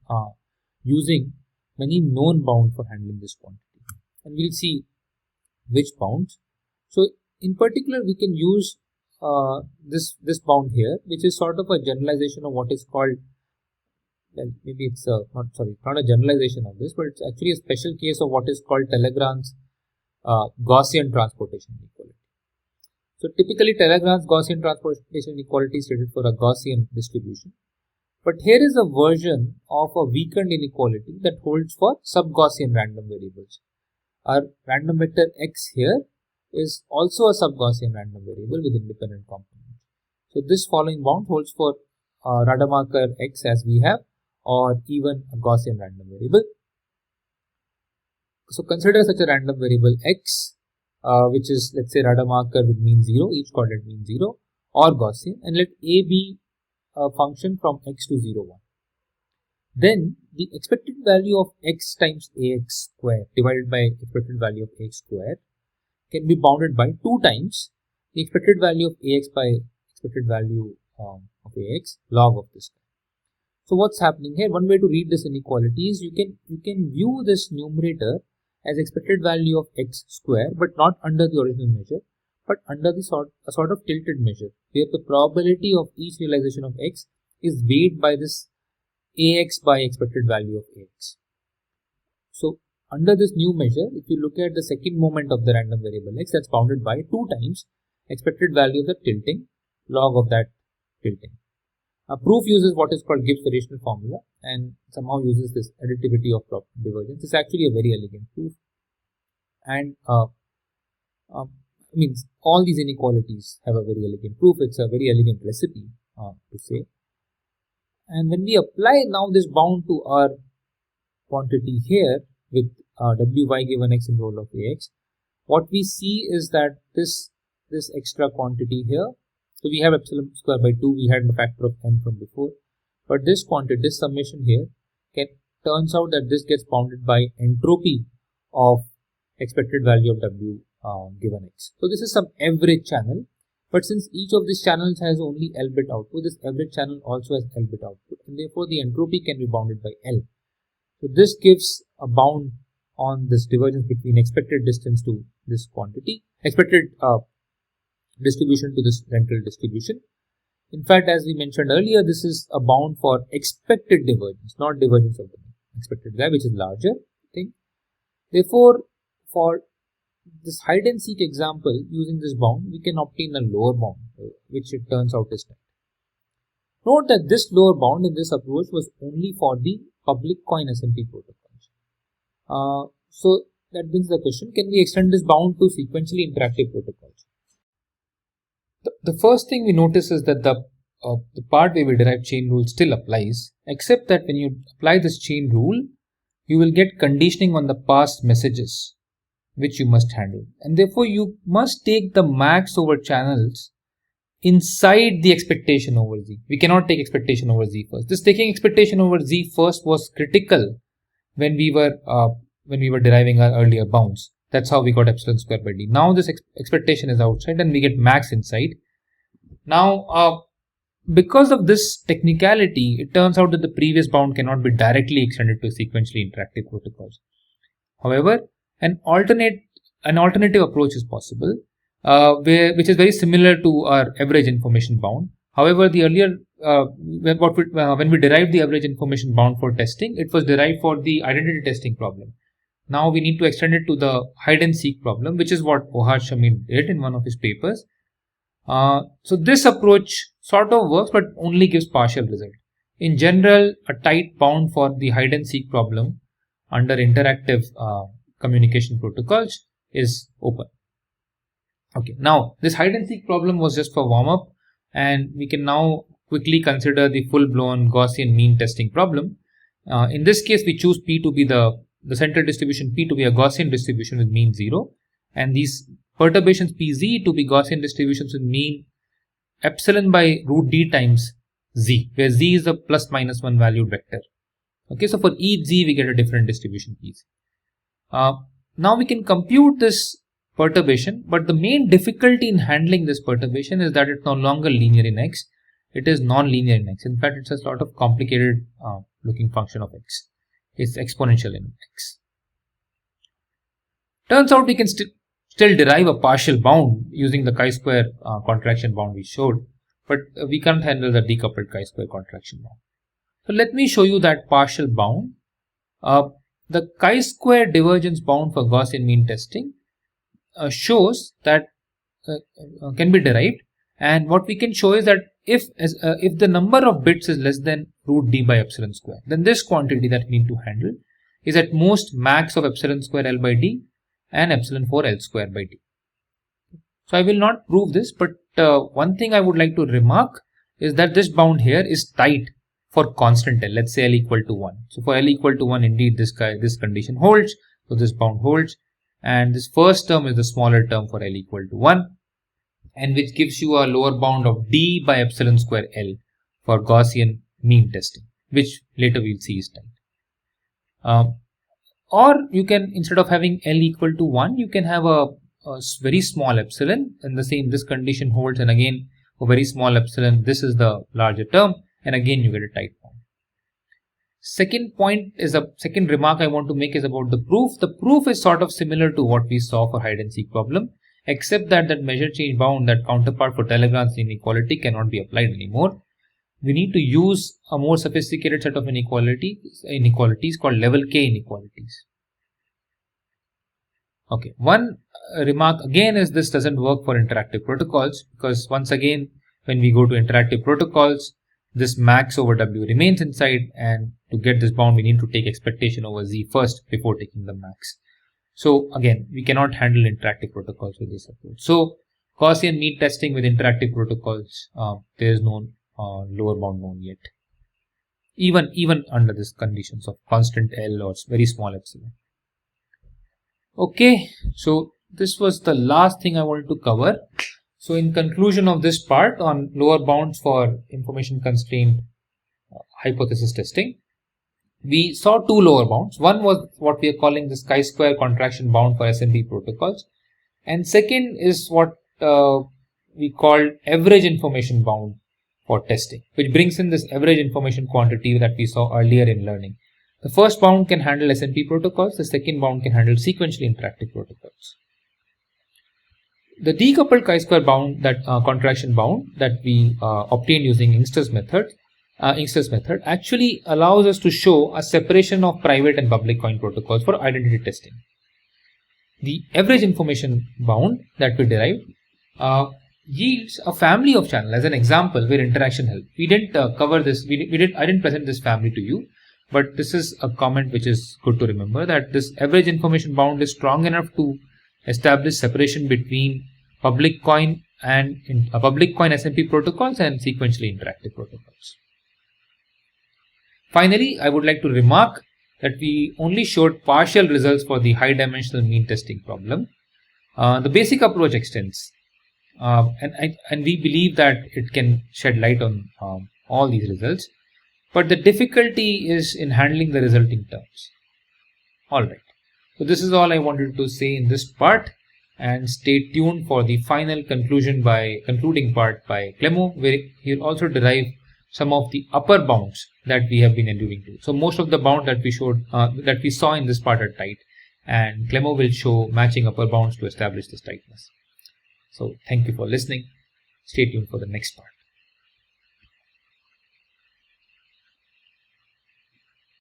using many known bounds for handling this quantity, and we'll see which bounds. So in particular, we can use this bound here, which is sort of a generalization of what is called, well, maybe it's not a generalization of this, but it's actually a special case of what is called Talleyrand's Gaussian transportation inequality. So typically Talleyrand's Gaussian transportation inequality is stated for a Gaussian distribution, but here is a version of a weakened inequality that holds for sub-Gaussian random variables. Our random vector x here is also a sub-Gaussian random variable with independent components. So this following bound holds for Rademacher x as we have, or even a Gaussian random variable. So consider such a random variable x, which is, let's say, Rademacher with mean 0, each coordinate mean 0, or Gaussian, and let a be a function from x to 0, 1. Then the expected value of x times ax square divided by expected value of ax square can be bounded by 2 times the expected value of ax by expected value of ax log of this. So what's happening here? One way to read this inequality is you can view this numerator as expected value of x square, but not under the original measure, but under the a sort of tilted measure, where the probability of each realization of x is weighed by this ax by expected value of ax. So under this new measure, if you look at the second moment of the random variable x, that's bounded by 2 times expected value of the tilting log of that tilting. A proof uses what is called Gibbs variational formula and somehow uses this additivity of divergence. It's actually a very elegant proof, and means all these inequalities have a very elegant proof. It's a very elegant recipe to say. And when we apply now this bound to our quantity here with wy given x in role of ax, what we see is that this extra quantity here, so we have epsilon square by 2, we had the factor of n from before, but this quantity, this summation here, turns out that this gets bounded by entropy of expected value of w given x. So this is some average channel, but since each of these channels has only L bit output, this average channel also has L bit output, and therefore the entropy can be bounded by L. So this gives a bound on this divergence between expected distance to this quantity, expected distribution to this rental distribution. In fact, as we mentioned earlier, this is a bound for expected divergence, not divergence of the expected guy, which is larger thing. Therefore, for this hide and seek example, using this bound, we can obtain a lower bound, which it turns out is tight. Note that this lower bound in this approach was only for the public coin SMP protocols. So that brings the question, can we extend this bound to sequentially interactive protocols? The first thing we notice is that the part where we derive chain rule still applies, except that when you apply this chain rule, you will get conditioning on the past messages, which you must handle. And therefore, you must take the max over channels inside the expectation over z. We cannot take expectation over z first. This taking expectation over z first was critical when we were deriving our earlier bounds. That's how we got epsilon square by d. Now this expectation is outside and we get max inside. Now, because of this technicality, it turns out that the previous bound cannot be directly extended to sequentially interactive protocols. However, an alternative approach is possible, which is very similar to our average information bound. However, the earlier when we derived the average information bound for testing, it was derived for the identity testing problem. Now we need to extend it to the hide and seek problem, which is what Ohad Shamim did in one of his papers. So this approach sort of works, but only gives partial result. In general, a tight bound for the hide and seek problem under interactive communication protocols is open. Okay, now this hide and seek problem was just for warm up, and we can now quickly consider the full-blown Gaussian mean testing problem. In this case, we choose P to be the central distribution P to be a Gaussian distribution with mean 0, and these perturbations Pz to be Gaussian distributions with mean epsilon by root d times z, where z is the plus minus 1 valued vector. Okay, so for each z we get a different distribution Pz. Now we can compute this perturbation, but the main difficulty in handling this perturbation is that it's no longer linear in x. It is non-linear in x. In fact, it's a sort of complicated looking function of x. It's exponential in x. Turns out we can still derive a partial bound using the chi-square contraction bound we showed, but we can't handle the decoupled chi-square contraction bound. So let me show you that partial bound. The chi-square divergence bound for Gaussian mean testing shows that can be derived, and what we can show is that if the number of bits is less than root d by epsilon square, then this quantity that we need to handle is at most max of epsilon square L by d and epsilon 4 L square by d. So I will not prove this, but one thing I would like to remark is that this bound here is tight for constant L. Let's say L equal to 1. So for L equal to 1, indeed this condition holds, so this bound holds, and this first term is the smaller term for L equal to 1, and which gives you a lower bound of d by epsilon square L for Gaussian mean testing, which later we'll see is tight. Or you can, instead of having L equal to 1, you can have a very small epsilon, and this condition holds, and again a very small epsilon, this is the larger term, and again you get a tight bound. Second remark I want to make is about the proof. The proof is sort of similar to what we saw for hide and seek problem, except that measure change bound, that counterpart for Talagrand's inequality, cannot be applied anymore. We need to use a more sophisticated set of inequalities called level K inequalities. Okay, one remark again is this doesn't work for interactive protocols, because once again when we go to interactive protocols, this max over W remains inside, and to get this bound we need to take expectation over Z first before taking the max. So again, we cannot handle interactive protocols with this approach. So Gaussian mean testing with interactive protocols, there is no lower bound known yet, even under these conditions of constant L or very small epsilon. Okay, so this was the last thing I wanted to cover. So in conclusion of this part on lower bounds for information constrained hypothesis testing, we saw two lower bounds. One was what we are calling this chi-square contraction bound for SMB protocols, and second is what we called average information bound for testing, which brings in this average information quantity that we saw earlier in learning. The first bound can handle SNP protocols, the second bound can handle sequentially interactive protocols. The decoupled chi-square bound, that contraction bound that we obtained using Inkster's method, actually allows us to show a separation of private and public coin protocols for identity testing. The average information bound that we derived yields a family of channels as an example where interaction helps. We didn't cover this. I didn't present this family to you, but this is a comment which is good to remember, that this average information bound is strong enough to establish separation between public coin and public coin SMP protocols and sequentially interactive protocols. Finally, I would like to remark that we only showed partial results for the high dimensional mean testing problem. The basic approach extends, and we believe that it can shed light on all these results, but the difficulty is in handling the resulting terms. Alright, so this is all I wanted to say in this part, and stay tuned for the final concluding part by Clément, where he'll also derive some of the upper bounds that we have been alluding to. So most of the bounds that we saw in this part are tight, and Clément will show matching upper bounds to establish this tightness. So thank you for listening. Stay tuned for the next part.